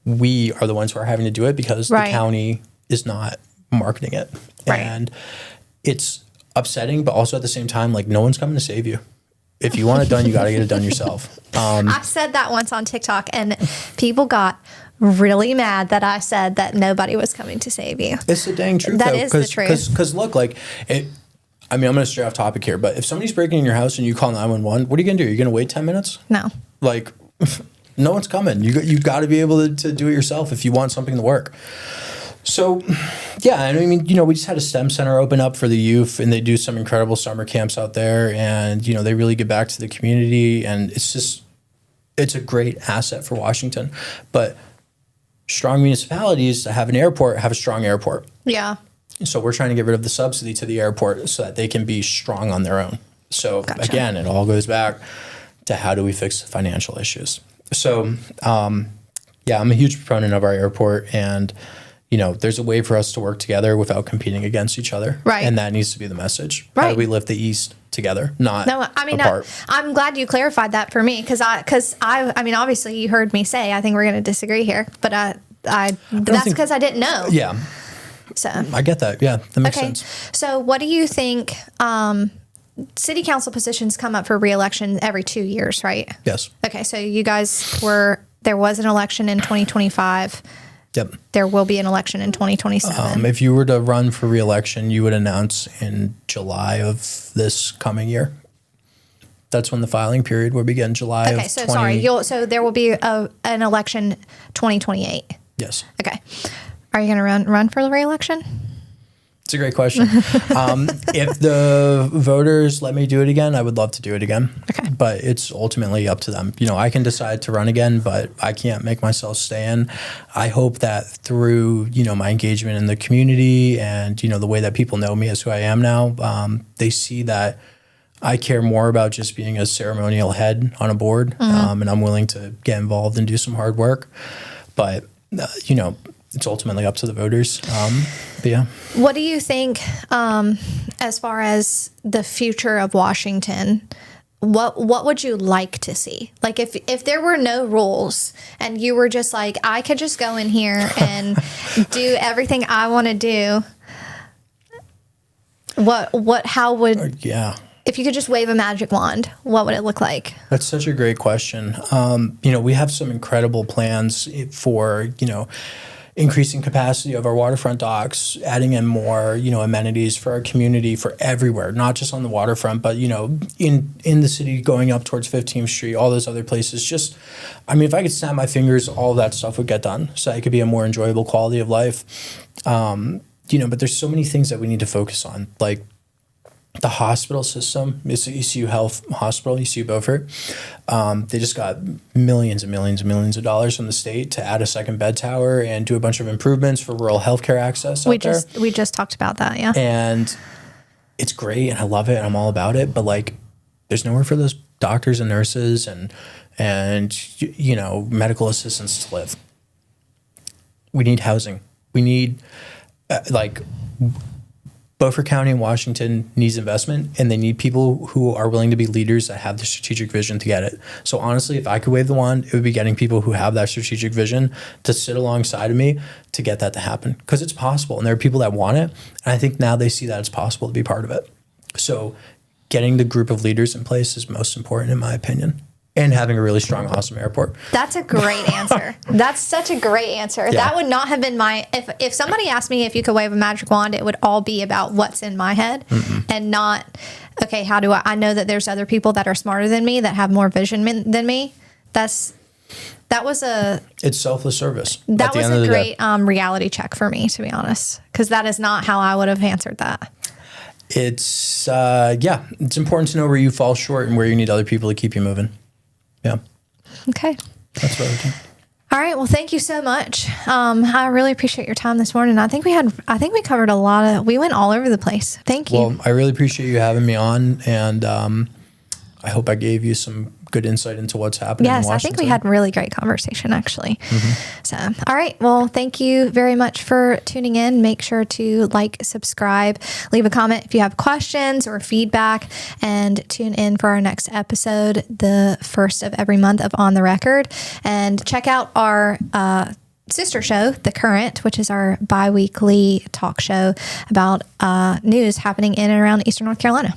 we are the ones who are having to do it because the county is not marketing it. Right. And it's upsetting, but also at the same time, like, no one's coming to save you. If you want it done, you got to get it done yourself. I said that once on TikTok, and people got really mad that I said that nobody was coming to save you. It's the dang truth. That is the truth. Because look, like, I'm going to stray off topic here, but if somebody's breaking in your house and you call 911, what are you going to do? You're going to wait 10 minutes? No. Like, no one's coming. You got to be able to do it yourself if you want something to work. So, yeah, I mean, we just had a STEM center open up for the youth, and they do some incredible summer camps out there, and, they really give back to the community, and it's a great asset for Washington. But strong municipalities that have an airport have a strong airport. Yeah. So we're trying to get rid of the subsidy to the airport so that they can be strong on their own. So, Again, it all goes back to how do we fix financial issues. So, yeah, I'm a huge proponent of our airport, and there's a way for us to work together without competing against each other. Right. And that needs to be the message. Right. How do we lift the East together, not apart? I'm glad you clarified that for me, because I mean, obviously you heard me say I think we're going to disagree here, but that's because I didn't know. Yeah. So I get that. Yeah, that makes sense. So what do you think? City council positions come up for reelection every 2 years, right? Yes. Okay, so you guys there was an election in 2025. Yep. There will be an election in 2027. If you were to run for reelection, you would announce in July of this coming year. That's when the filing period will begin, July of 20... So there will be an election 2028. Yes. Okay. Are you going to run for the reelection? It's a great question. If the voters let me do it again, I would love to do it again. Okay. But it's ultimately up to them. I can decide to run again, but I can't make myself stay in. I hope that through, my engagement in the community and, the way that people know me as who I am now, they see that I care more about just being a ceremonial head on a board, and I'm willing to get involved and do some hard work. But, it's ultimately up to the voters. But yeah. What do you think as far as the future of Washington? What would you like to see? Like if there were no rules and you were just like, I could just go in here and do everything I want to do. How would if you could just wave a magic wand, what would it look like? That's such a great question. We have some incredible plans for, increasing capacity of our waterfront docks, adding in more, amenities for our community, for everywhere, not just on the waterfront, but, in the city going up towards 15th Street, all those other places. Just, if I could snap my fingers, all that stuff would get done. So it could be a more enjoyable quality of life. But there's so many things that we need to focus on, like the hospital system. It's the ECU Health Hospital, ECU Beaufort. They just got millions and millions and millions of dollars from the state to add a second bed tower and do a bunch of improvements for rural healthcare access we just talked about that, yeah. And it's great, and I love it, and I'm all about it. But there's nowhere for those doctors and nurses and medical assistants to live. We need housing. We need Beaufort County and Washington needs investment, and they need people who are willing to be leaders that have the strategic vision to get it. So honestly, if I could wave the wand, it would be getting people who have that strategic vision to sit alongside of me to get that to happen, because it's possible, and there are people that want it, and I think now they see that it's possible to be part of it. So getting the group of leaders in place is most important, in my opinion. And having a really strong, awesome airport. That's a great answer. That's such a great answer. Yeah. That would not have been if somebody asked me if you could wave a magic wand, it would all be about what's in my head and not, okay, how do I know that there's other people that are smarter than me, that have more vision than me. It's selfless service. That was a great reality check for me, to be honest, because that is not how I would have answered that. It's important to know where you fall short and where you need other people to keep you moving. Yeah. Okay. That's what I would do. All right. Well, thank you so much. I really appreciate your time this morning. I think we covered a lot we went all over the place. Thank you. Well, I really appreciate you having me on, and I hope I gave you some good insight into what's happening in Washington. Yes, I think we had a really great conversation, actually. So, all right. Well, thank you very much for tuning in. Make sure to subscribe, leave a comment if you have questions or feedback, and tune in for our next episode, the first of every month of On the Record. And check out our sister show, The Current, which is our bi-weekly talk show about news happening in and around Eastern North Carolina.